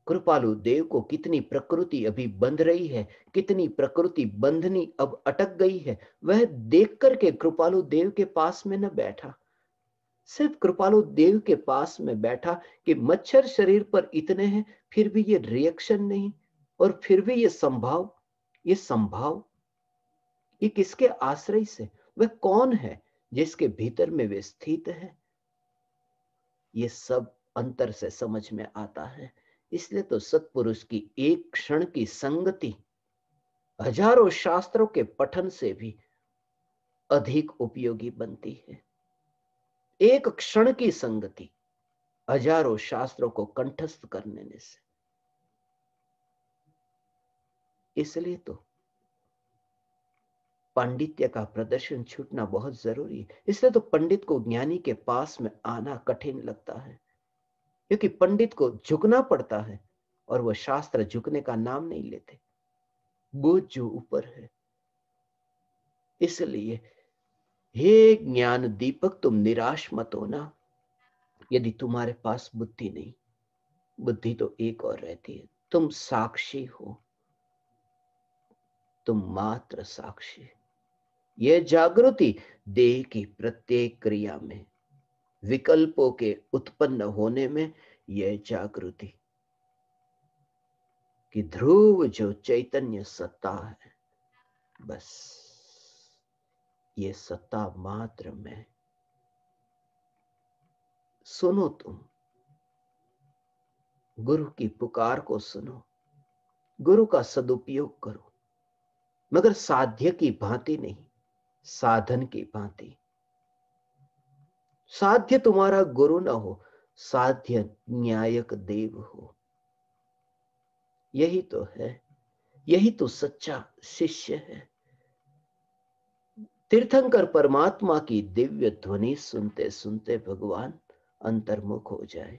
कृपालु देव को कितनी प्रकृति अभी बंध रही है, कितनी प्रकृति बंधनी अब अटक गई है, वह देख करके कृपालु देव के पास में न बैठा। सिर्फ कृपालु देव के पास में बैठा कि मच्छर शरीर पर इतने हैं फिर भी ये रिएक्शन नहीं, और फिर भी ये संभाव, ये किसके आश्रय से, वह कौन है जिसके भीतर में वे स्थित है, ये सब अंतर से समझ में आता है। इसलिए तो सत्पुरुष की एक क्षण की संगति हजारों शास्त्रों के पठन से भी अधिक उपयोगी बनती है। एक क्षण की संगति हजारों शास्त्रों को कंठस्थ करने से। इसलिए तो पांडित्य का प्रदर्शन छूटना बहुत जरूरी है। इसलिए तो पंडित को ज्ञानी के पास में आना कठिन लगता है, क्योंकि पंडित को झुकना पड़ता है और वह शास्त्र झुकने का नाम नहीं लेते, बोझ जो ऊपर है। इसलिए हे ज्ञान दीपक, तुम निराश मत होना। यदि तुम्हारे पास बुद्धि नहीं, बुद्धि तो एक और रहती है, तुम साक्षी हो, तुम मात्र साक्षी। यह जागृति देह की प्रत्येक क्रिया में, विकल्पों के उत्पन्न होने में, यह जागृति कि ध्रुव जो चैतन्य सत्ता है, बस ये सत्ता मात्र में सुनो, तुम गुरु की पुकार को सुनो, गुरु का सदुपयोग करो, मगर साध्य की भांति नहीं, साधन की भांति। साध्य तुम्हारा गुरु न हो, साध्य न्यायक देव हो। यही तो है, यही तो सच्चा शिष्य है। तीर्थंकर परमात्मा की दिव्य ध्वनि सुनते सुनते भगवान अंतर्मुख हो जाए,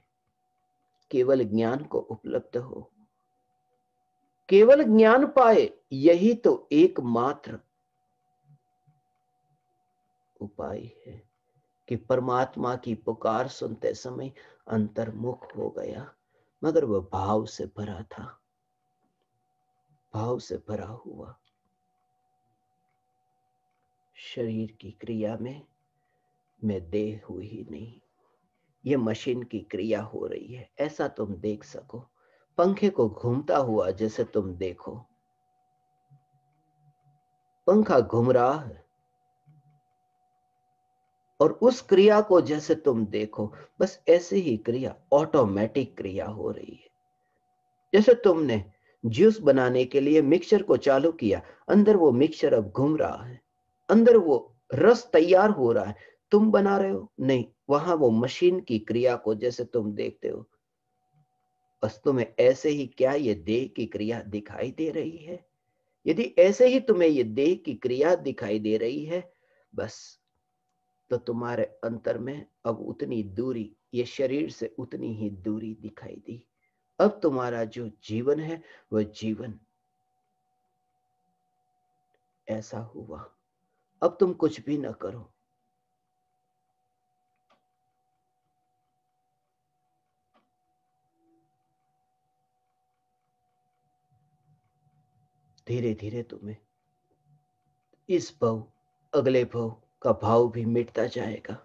केवल ज्ञान को उपलब्ध हो, केवल ज्ञान पाए। यही तो एकमात्र उपाय है कि परमात्मा की पुकार सुनते समय अंतर्मुख हो गया, मगर वह भाव से भरा था, भाव से भरा हुआ। शरीर की क्रिया में मैं देह हुई ही नहीं, ये मशीन की क्रिया हो रही है, ऐसा तुम देख सको। पंखे को घूमता हुआ जैसे तुम देखो, पंखा घूम रहा है, और उस क्रिया को जैसे तुम देखो, बस ऐसे ही क्रिया, ऑटोमेटिक क्रिया हो रही है। जैसे तुमने जूस बनाने के लिए मिक्सचर को चालू किया, अंदर वो मिक्सचर अब घूम रहा है, अंदर वो रस तैयार हो रहा है, तुम बना रहे हो नहीं, वहां वो मशीन की क्रिया को जैसे तुम देखते हो। बस तुम्हें ऐसे ही क्या ये देह की क्रिया दिखाई दे रही है? यदि ऐसे ही तुम्हें ये देह की क्रिया दिखाई दे रही है, बस तो तुम्हारे अंतर में अब उतनी दूरी, ये शरीर से उतनी ही दूरी दिखाई दी। अब तुम्हारा जो जीवन है वह जीवन ऐसा हुआ। अब तुम कुछ भी न करो, धीरे धीरे तुम्हें इस भव अगले भव का भाव भी मिटता जाएगा।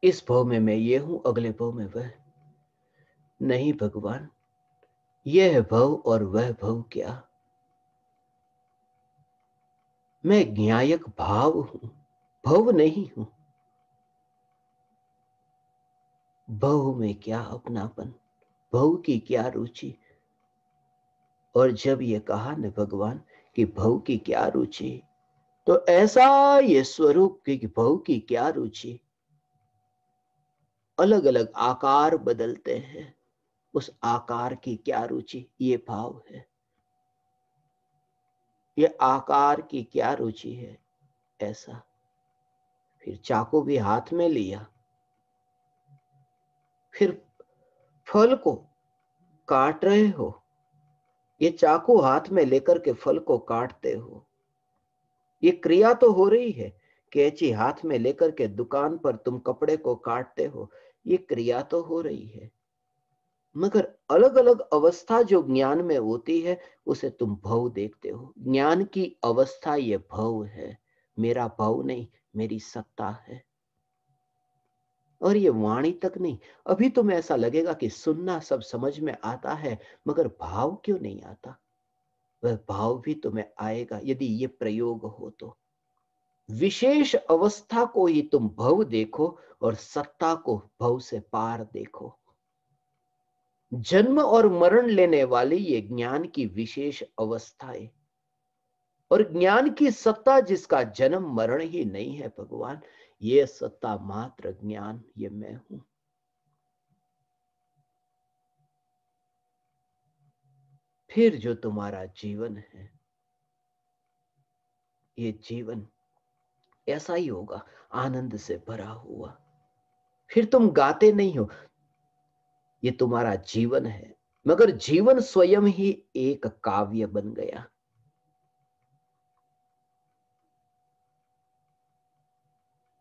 इस भव में मैं ये हूं, अगले भव में वह नहीं। भगवान, यह भव और वह भव क्या, मैं ज्ञायक भाव हूं, भव नहीं हूं। भव में क्या अपनापन, भव की क्या रुचि। और जब ये कहा न भगवान कि भव की क्या रुचि, तो ऐसा ये स्वरूप की भव की क्या रुचि। अलग अलग आकार बदलते हैं, उस आकार की क्या रुचि, ये भाव है। ये आकार की क्या रुचि है, ऐसा। फिर चाकू भी हाथ में लिया, फिर फल को काट रहे हो, ये चाकू हाथ में लेकर के फल को काटते हो, ये क्रिया तो हो रही है। कैंची हाथ में लेकर के दुकान पर तुम कपड़े को काटते हो, ये क्रिया तो हो रही है। मगर अलग अलग अवस्था जो ज्ञान में होती है, उसे तुम भव देखते हो। ज्ञान की अवस्था ये भव है, मेरा भव नहीं, मेरी सत्ता है। और ये वाणी तक नहीं। अभी तुम्हें ऐसा लगेगा कि सुनना सब समझ में आता है, मगर भाव क्यों नहीं आता? वह भाव भी तुम्हें आएगा यदि ये प्रयोग हो तो। विशेष अवस्था को ही तुम भव देखो और सत्ता को भव से पार देखो। जन्म और मरण लेने वाली ये ज्ञान की विशेष अवस्थाएं, और ज्ञान की सत्ता जिसका जन्म मरण ही नहीं है भगवान, ये सत्ता मात्र ज्ञान, ये मैं हूं। फिर जो तुम्हारा जीवन है, ये जीवन ऐसा ही होगा, आनंद से भरा हुआ। फिर तुम गाते नहीं हो, ये तुम्हारा जीवन है, मगर जीवन स्वयं ही एक काव्य बन गया।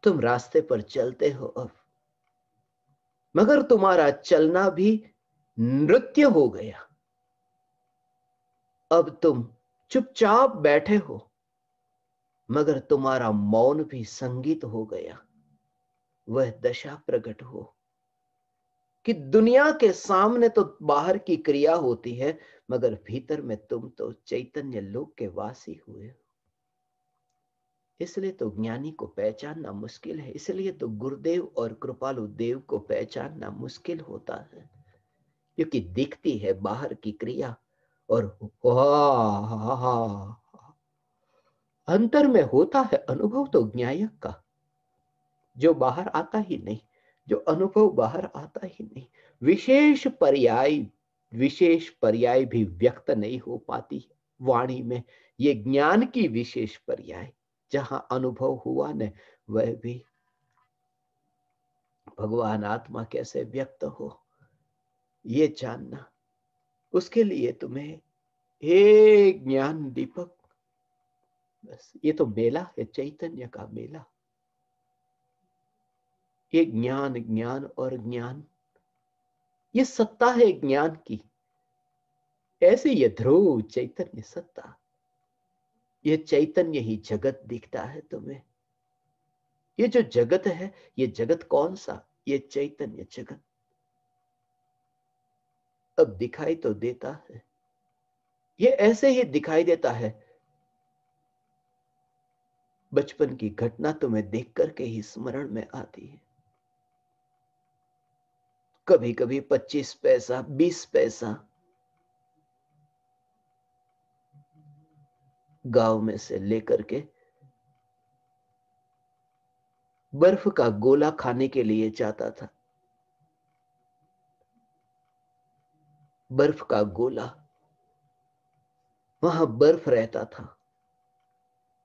तुम रास्ते पर चलते हो अब, मगर तुम्हारा चलना भी नृत्य हो गया। अब तुम चुपचाप बैठे हो, मगर तुम्हारा मौन भी संगीत हो गया। वह दशा प्रकट हो कि दुनिया के सामने तो बाहर की क्रिया होती है, मगर भीतर में तुम तो चैतन्य लोक के वासी हुए हो। इसलिए तो ज्ञानी को पहचानना मुश्किल है, इसलिए तो गुरुदेव और कृपालु देव को पहचानना मुश्किल होता है, क्योंकि दिखती है बाहर की क्रिया और अंतर में होता है अनुभव तो ज्ञायक का, जो बाहर आता ही नहीं, जो अनुभव बाहर आता ही नहीं। विशेष पर्याय भी व्यक्त नहीं हो पाती वाणी में, ये ज्ञान की विशेष पर्याय, जहां अनुभव हुआ न वह भी भगवान आत्मा कैसे व्यक्त हो ये जानना। उसके लिए तुम्हें हे ज्ञान दीपक, बस ये तो मेला है, चैतन्य का मेला। ये ज्ञान ज्ञान और ज्ञान, ये सत्ता है ज्ञान की। ऐसे ये ध्रुव चैतन्य सत्ता, ये चैतन्य ही जगत दिखता है तुम्हें। ये जो जगत है, ये जगत कौन सा? ये चैतन्य जगत अब दिखाई तो देता है, ये ऐसे ही दिखाई देता है। बचपन की घटना तुम्हें देख करके ही स्मरण में आती है। कभी कभी 25 पैसा 20 पैसा गांव में से लेकर के बर्फ का गोला खाने के लिए जाता था। बर्फ का गोला, वहां बर्फ रहता था,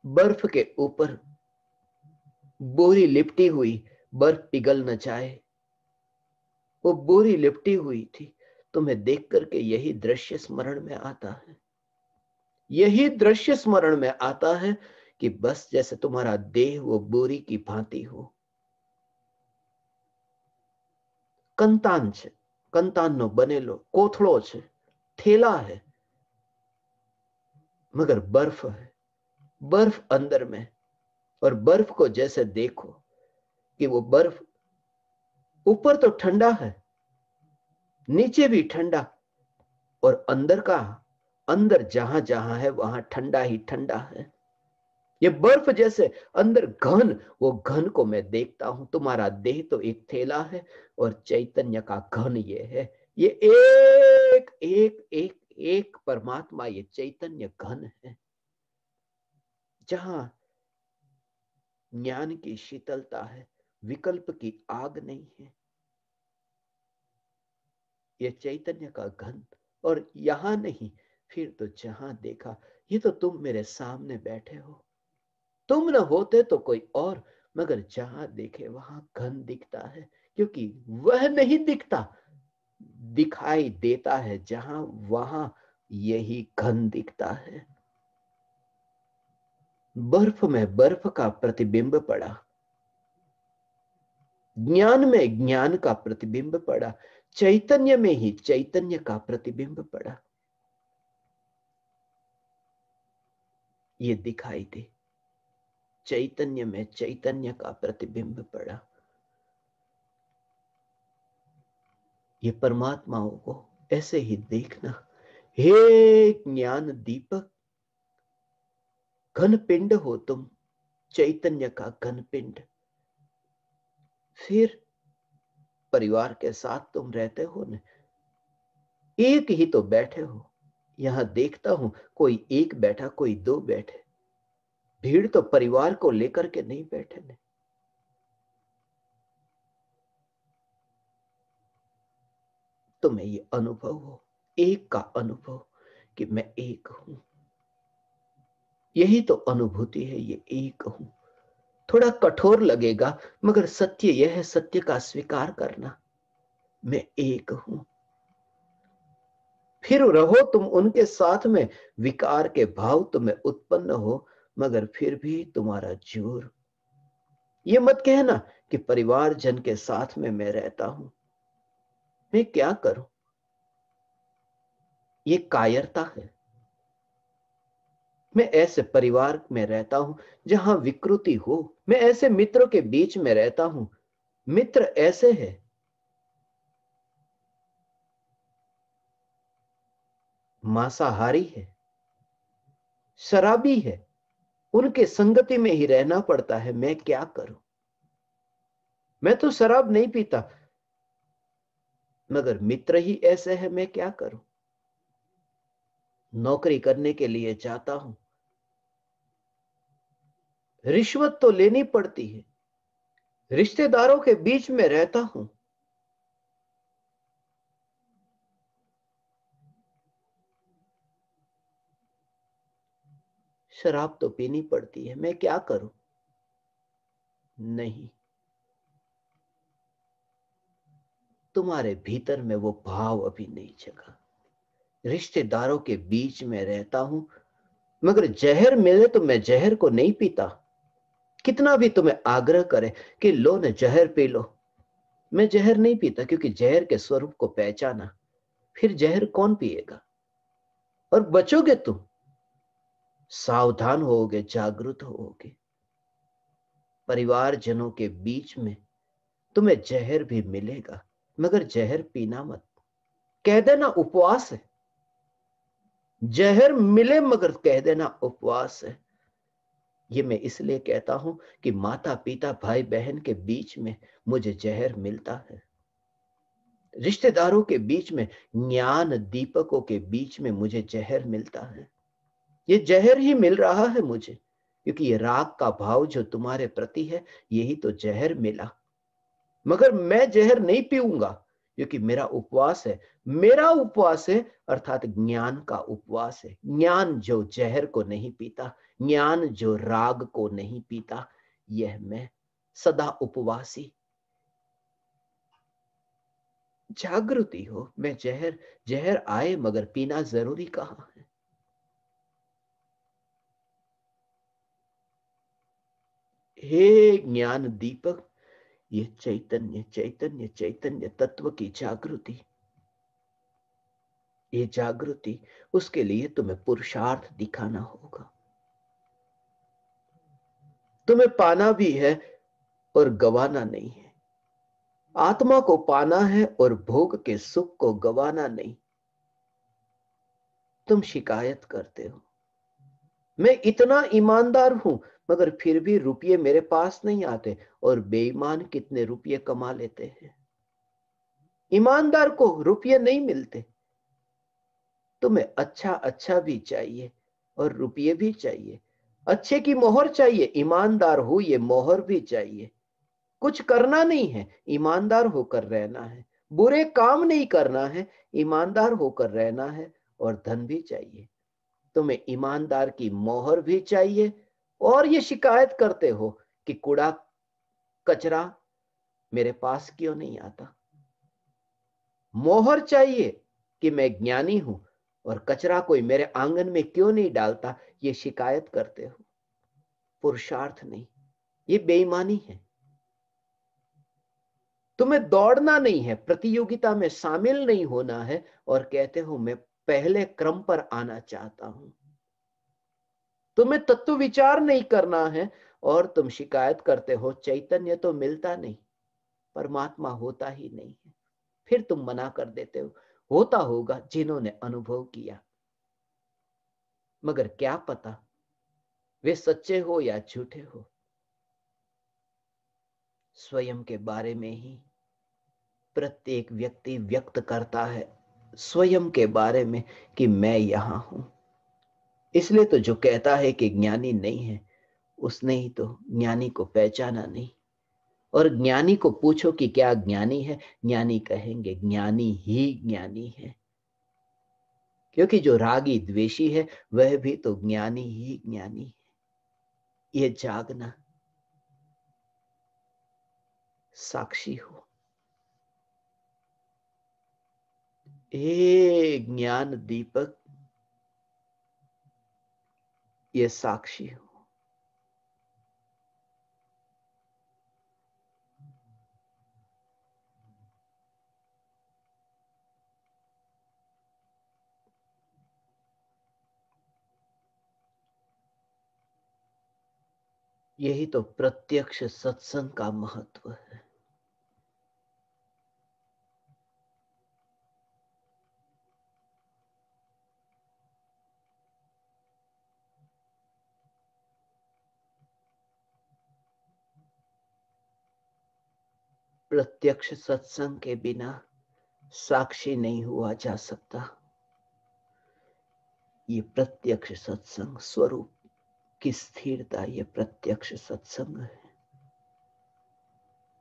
बर्फ के ऊपर बोरी लिपटी हुई, बर्फ पिघल न जाए, वो बोरी लिपटी हुई थी। तुम्हें देख करके यही दृश्य स्मरण में आता है, यही दृश्य स्मरण में आता है कि बस जैसे तुम्हारा देह वो बोरी की भांति हो। कंतान छे, कंतान बनेलो कोथड़ो छे, थैला है, मगर बर्फ है, बर्फ अंदर में। और बर्फ को जैसे देखो कि वो बर्फ ऊपर तो ठंडा है, नीचे भी ठंडा, और अंदर का, अंदर जहां जहां है वहां ठंडा ही ठंडा है। ये बर्फ जैसे अंदर घन, वो घन को मैं देखता हूं। तुम्हारा देह तो एक थैला है और चैतन्य का घन ये है। ये एक एक एक एक परमात्मा, ये चैतन्य घन है, जहां ज्ञान की शीतलता है, विकल्प की आग नहीं है। ये चैतन्य का घन, और यहां नहीं फिर तो जहां देखा। ये तो तुम मेरे सामने बैठे हो, तुम न होते तो कोई और, मगर जहां देखे वहां घन दिखता है, क्योंकि वह नहीं दिखता, दिखाई देता है जहां वहां यही घन दिखता है। बर्फ में बर्फ का प्रतिबिंब पड़ा, ज्ञान में ज्ञान का प्रतिबिंब पड़ा, चैतन्य में ही चैतन्य का प्रतिबिंब पड़ा। ये दिखाई दे, चैतन्य में चैतन्य का प्रतिबिंब पड़ा। ये परमात्माओं को ऐसे ही देखना। हे ज्ञान दीपक, घन पिंड हो तुम, चैतन्य का घन पिंड। फिर परिवार के साथ तुम रहते हो न, एक ही तो बैठे हो। यहां देखता हूं कोई एक बैठा, कोई दो बैठे, भीड़ तो परिवार को लेकर के नहीं बैठे न। तुम्हें ये अनुभव हो, एक का अनुभव, कि मैं एक हूं। यही तो अनुभूति है, ये एक हूं। थोड़ा कठोर लगेगा, मगर सत्य यह है, सत्य का स्वीकार करना, मैं एक हूं। फिर रहो तुम उनके साथ में, विकार के भाव तुम्हें उत्पन्न हो, मगर फिर भी तुम्हारा जोर। ये मत कहना कि परिवार जन के साथ में मैं रहता हूं, मैं क्या करूं। ये कायरता है। मैं ऐसे परिवार में रहता हूं जहां विकृति हो, मैं ऐसे मित्रों के बीच में रहता हूं, मित्र ऐसे है, मांसाहारी है, शराबी है, उनके संगति में ही रहना पड़ता है। मैं क्या करूं? मैं तो शराब नहीं पीता, मगर मित्र ही ऐसे है, मैं क्या करूं? नौकरी करने के लिए जाता हूं, रिश्वत तो लेनी पड़ती है, रिश्तेदारों के बीच में रहता हूं, शराब तो पीनी पड़ती है, मैं क्या करूं? नहीं, तुम्हारे भीतर में वो भाव अभी नहीं जगा। रिश्तेदारों के बीच में रहता हूं, मगर जहर मिले तो मैं जहर को नहीं पीता। कितना भी तुम्हें आग्रह करे कि लो न जहर पी लो, मैं जहर नहीं पीता, क्योंकि जहर के स्वरूप को पहचाना। फिर जहर कौन पिएगा? और बचोगे तुम, सावधान होगे, जागरूक होगे। परिवारजनों के बीच में तुम्हें जहर भी मिलेगा, मगर जहर पीना मत। कह देना उपवास है। जहर मिले मगर कह देना उपवास है। ये मैं इसलिए कहता हूं कि माता पिता भाई बहन के बीच में मुझे जहर मिलता है, रिश्तेदारों के बीच में, ज्ञान दीपकों के बीच में मुझे जहर मिलता है। ये जहर ही मिल रहा है मुझे, क्योंकि ये राग का भाव जो तुम्हारे प्रति है, यही तो जहर मिला। मगर मैं जहर नहीं पीऊंगा, क्योंकि मेरा उपवास है। मेरा उपवास है अर्थात ज्ञान का उपवास है। ज्ञान जो जहर को नहीं पीता, ज्ञान जो राग को नहीं पीता, यह मैं सदा उपवासी। जागृति हो। मैं जहर, जहर आए मगर पीना जरूरी कहां है? हे ज्ञान दीपक, ये चैतन्य चैतन्य चैतन्य तत्व की जागृति, ये जागृति, उसके लिए तुम्हें पुरुषार्थ दिखाना होगा। तुम्हें पाना भी है और गवाना नहीं है। आत्मा को पाना है और भोग के सुख को गवाना नहीं। तुम शिकायत करते हो, मैं इतना ईमानदार हूं, मगर फिर भी रुपये मेरे पास नहीं आते। और बेईमान कितने रुपये कमा लेते हैं। ईमानदार को रुपये नहीं मिलते। तुम्हें अच्छा अच्छा भी चाहिए और रुपये भी चाहिए। अच्छे की मोहर चाहिए, ईमानदार हो, ये मोहर भी चाहिए। कुछ करना नहीं है, ईमानदार होकर रहना है। बुरे काम नहीं करना है, ईमानदार होकर रहना है। और धन भी चाहिए। तुम्हें ईमानदार की मोहर भी चाहिए। और ये शिकायत करते हो कि कूड़ा कचरा मेरे पास क्यों नहीं आता। मोहर चाहिए कि मैं ज्ञानी हूं, और कचरा कोई मेरे आंगन में क्यों नहीं डालता, ये शिकायत करते हो। पुरुषार्थ नहीं, ये बेईमानी है। तुम्हें दौड़ना नहीं है, प्रतियोगिता में शामिल नहीं होना है, और कहते हो मैं पहले क्रम पर आना चाहता हूं। तुम्हें तत्व विचार नहीं करना है, और तुम शिकायत करते हो चैतन्य तो मिलता नहीं, परमात्मा होता ही नहीं है। फिर तुम मना कर देते हो, होता होगा जिन्होंने अनुभव किया। मगर क्या पता वे सच्चे हो या झूठे हो। स्वयं के बारे में ही प्रत्येक व्यक्ति व्यक्त करता है, स्वयं के बारे में, कि मैं यहां हूं। इसलिए तो जो कहता है कि ज्ञानी नहीं है, उसने ही तो ज्ञानी को पहचाना नहीं। और ज्ञानी को पूछो कि क्या ज्ञानी है, ज्ञानी कहेंगे ज्ञानी ही ज्ञानी है। क्योंकि जो रागी द्वेषी है, वह भी तो ज्ञानी ही ज्ञानी है। ये जागना, साक्षी हो। ए ज्ञान दीपक, ये साक्षी हो। यही तो प्रत्यक्ष सत्संग का महत्व है। प्रत्यक्ष सत्संग के बिना साक्षी नहीं हुआ जा सकता। ये प्रत्यक्ष सत्संग स्वरूप की स्थिरता, ये प्रत्यक्ष सत्संग है।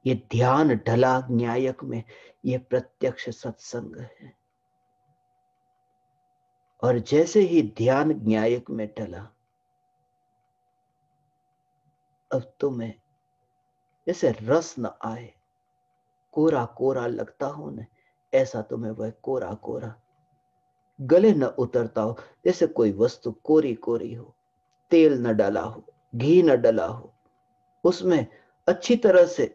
ये ध्यान ढला न्यायक में, ये प्रत्यक्ष सत्संग है। और जैसे ही ध्यान न्यायक में ढला, अब तुम्हें जैसे रस न आए, कोरा कोरा लगता हो न, ऐसा तुम्हें वह कोरा कोरा गले न उतरता हो। जैसे कोई वस्तु कोरी कोरी हो, तेल न डाला हो, घी न डाला हो, उसमें अच्छी तरह से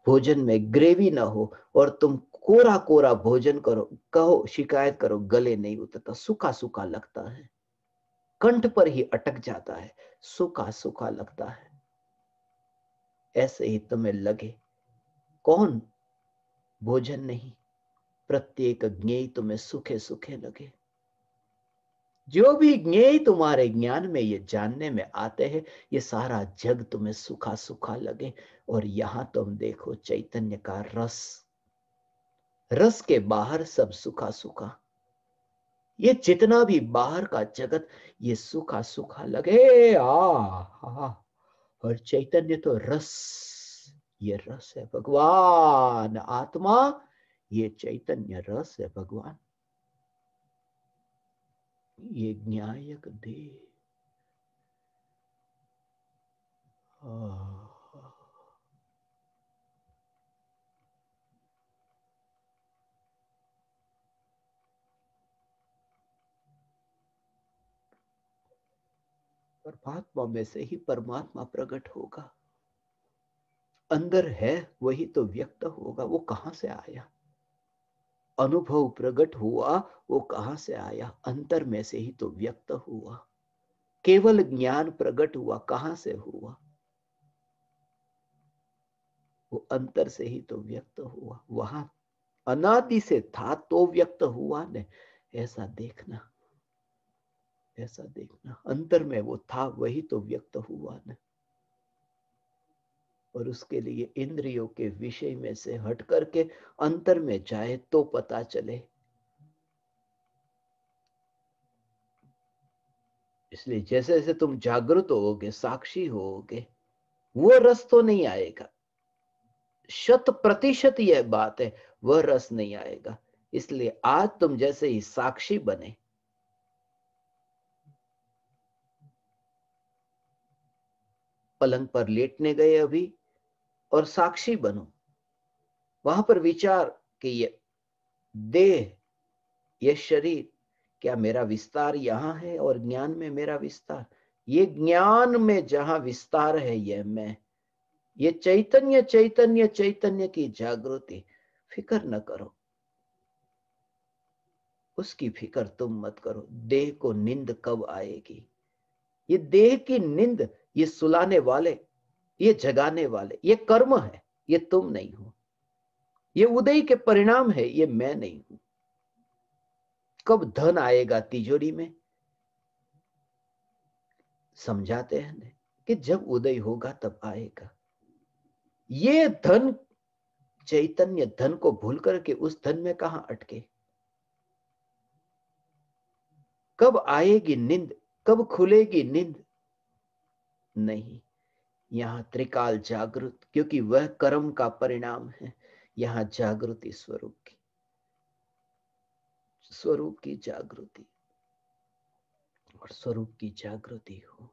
भोजन में ग्रेवी ना हो, और तुम कोरा कोरा भोजन करो, कहो शिकायत करो, गले नहीं उतरता, सूखा सूखा लगता है, कंठ पर ही अटक जाता है, सूखा सूखा लगता है। ऐसे ही तुम्हें लगे कौन भोजन नहीं, प्रत्येक ज्ञेय तुम्हें सूखे सूखे लगे। जो भी ज्ञेय तुम्हारे ज्ञान में, ये जानने में आते हैं, ये सारा जग तुम्हें सूखा सूखा लगे। और यहां तुम देखो चैतन्य का रस, रस के बाहर सब सूखा सूखा। ये जितना भी बाहर का जगत ये सूखा सूखा लगे, और चैतन्य तो रस, ये रस है भगवान। आत्मा ये चैतन्य रस है भगवान। ये न्यायक दे। परमात्मा में से ही परमात्मा प्रकट होगा। अंदर है वही तो व्यक्त होगा। वो कहां से आया? अनुभव प्रकट हुआ, वो कहां से आया? अंतर में से ही तो व्यक्त हुआ। केवल ज्ञान प्रकट हुआ, कहां से हुआ? वो अंतर से ही तो व्यक्त हुआ। वहां अनादि से था तो व्यक्त हुआ ने। ऐसा देखना, ऐसा देखना, अंतर में वो था वही तो व्यक्त हुआ न। और उसके लिए इंद्रियों के विषय में से हट करके अंतर में जाए तो पता चले। इसलिए जैसे जैसे तुम जागृत होगे, साक्षी होगे, वो रस तो नहीं आएगा। 100% यह बात है, वह रस नहीं आएगा। इसलिए आज तुम जैसे ही साक्षी बने, पलंग पर लेटने गए अभी, और साक्षी बनो। वहां पर विचार कि ये देह, ये शरीर, क्या मेरा विस्तार यहां है? और ज्ञान में मेरा विस्तार, ये ज्ञान में जहां विस्तार है, यह मैं, ये चैतन्य चैतन्य चैतन्य की जागृति। फिक्र न करो, उसकी फिक्र तुम मत करो। देह को नींद कब आएगी? ये देह की नींद, ये सुलाने वाले, ये जगाने वाले, ये कर्म है, ये तुम नहीं हो। ये उदय के परिणाम है, ये मैं नहीं हूं। कब धन आएगा तिजोरी में? समझाते हैं ना कि जब उदय होगा तब आएगा। ये धन, चैतन्य धन को भूल करके उस धन में कहां अटके? कब आएगी नींद? कब खुलेगी नींद? नहीं, यहां त्रिकाल जागृत, क्योंकि वह कर्म का परिणाम है। यहां जागृति स्वरूप की, स्वरूप की जागृति, और स्वरूप की जागृति हो,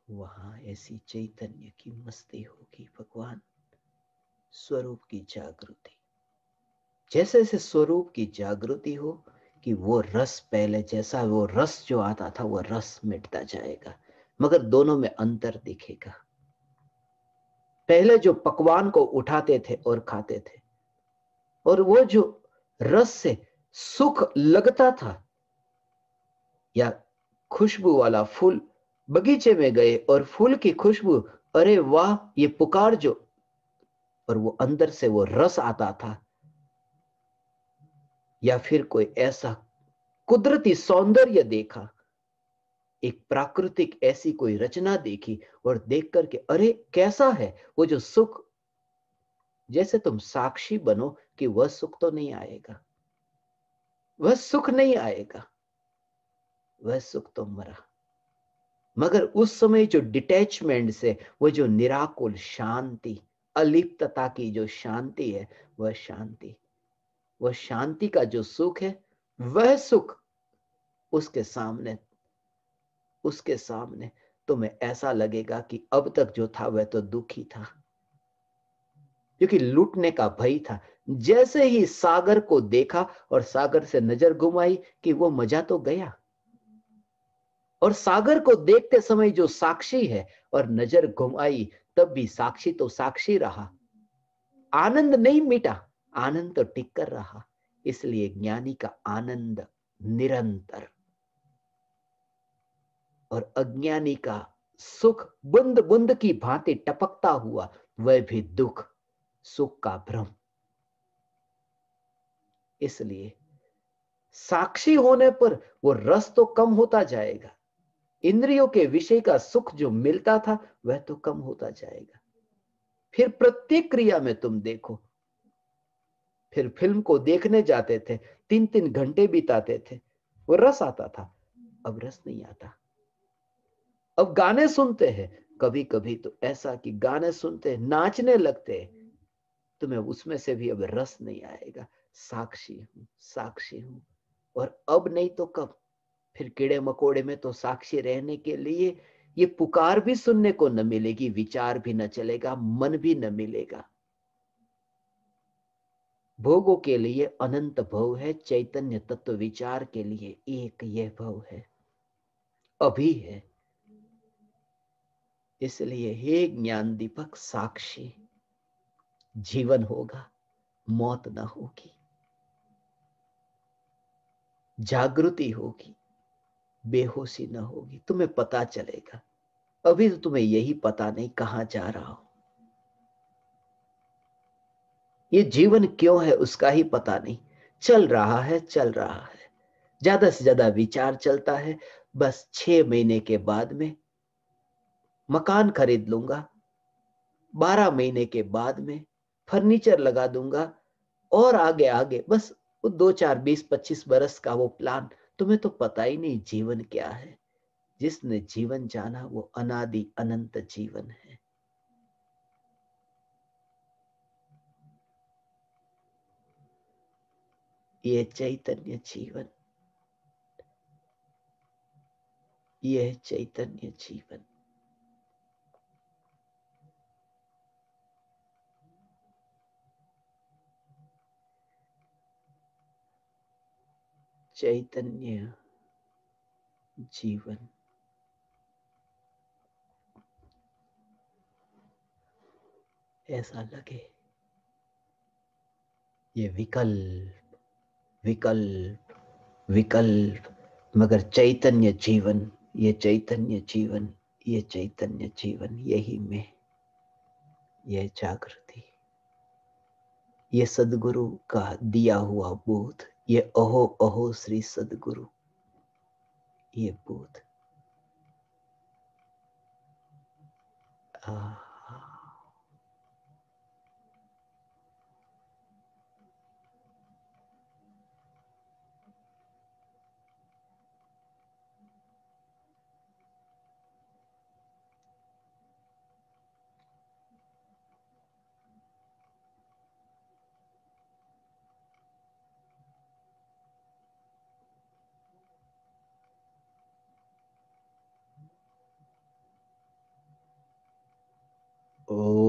वहां ऐसी चैतन्य की मस्ती होगी भगवान। स्वरूप की जागृति, जैसे जैसे स्वरूप की जागृति हो कि वो रस पहले जैसा, वो रस जो आता था वो रस मिटता जाएगा, मगर दोनों में अंतर दिखेगा। पहले जो पकवान को उठाते थे और खाते थे, और वो जो रस से सुख लगता था, या खुशबू वाला फूल, बगीचे में गए और फूल की खुशबू, अरे वाह ये पुकार जो, और वो अंदर से वो रस आता था। या फिर कोई ऐसा कुदरती सौंदर्य देखा, एक प्राकृतिक ऐसी कोई रचना देखी और देख करके अरे कैसा है वो जो सुख, जैसे तुम साक्षी बनो कि वह सुख तो नहीं आएगा, वह सुख नहीं आएगा, वह सुख तो मरा। मगर उस समय जो डिटैचमेंट से वो जो निराकुल शांति, अलिप्तता की जो शांति है, वह शांति, वह शांति का जो सुख है, वह सुख उसके सामने, उसके सामने तुम्हें ऐसा लगेगा कि अब तक जो था वह तो दुखी था, क्योंकि लूटने का भय था। जैसे ही सागर को देखा और सागर से नजर घुमाई कि वो मजा तो गया, और सागर को देखते समय जो साक्षी है और नजर घुमाई तब भी साक्षी तो साक्षी रहा, आनंद नहीं मिटा, आनंद तो टिक कर रहा। इसलिए ज्ञानी का आनंद निरंतर और अज्ञानी का सुख बूंद बूंद की भांति टपकता हुआ, वह भी दुख, सुख का भ्रम। इसलिए साक्षी होने पर वो रस तो कम होता जाएगा, इंद्रियों के विषय का सुख जो मिलता था वह तो कम होता जाएगा। फिर प्रत्येक क्रिया में तुम देखो, फिर फिल्म को देखने जाते थे, 3-3 घंटे बिताते थे, वो रस आता था, अब रस नहीं आता। अब गाने सुनते हैं, कभी कभी तो ऐसा कि गाने सुनते हैं, नाचने लगते हैं, तुम्हें उसमें से भी अब रस नहीं आएगा। साक्षी हूं, साक्षी हूं, और अब नहीं तो कब। फिर कीड़े मकोड़े में तो साक्षी रहने के लिए ये पुकार भी सुनने को न मिलेगी, विचार भी न चलेगा, मन भी न मिलेगा। भोगों के लिए अनंत भव है, चैतन्य तत्व विचार के लिए एक यह भव है, अभी है। इसलिए हे ज्ञान दीपक साक्षी, जीवन होगा, मौत न होगी, जागृति होगी, बेहोशी न होगी। तुम्हें पता चलेगा, अभी तो तुम्हें यही पता नहीं कहां जा रहा हो, ये जीवन क्यों है उसका ही पता नहीं, चल रहा है चल रहा है, ज्यादा से ज्यादा विचार चलता है, बस 6 महीने के बाद में मकान खरीद लूंगा, 12 महीने के बाद में फर्नीचर लगा दूंगा, और आगे आगे बस वो 2, 4, 20, 25 बरस का वो प्लान। तुम्हें तो पता ही नहीं जीवन क्या है। जिसने जीवन जाना वो अनादि अनंत जीवन है। ये चैतन्य जीवन, ये चैतन्य जीवन। चैतन्य जीवन। ऐसा लगे ये विकल्प विकल्प विकल्प, मगर चैतन्य जीवन, ये चैतन्य जीवन, ये चैतन्य जीवन, यही में यह जागृति, ये सदगुरु का दिया हुआ बोध, ये अहो अहो श्री सदगुरु, ये बोध। ओ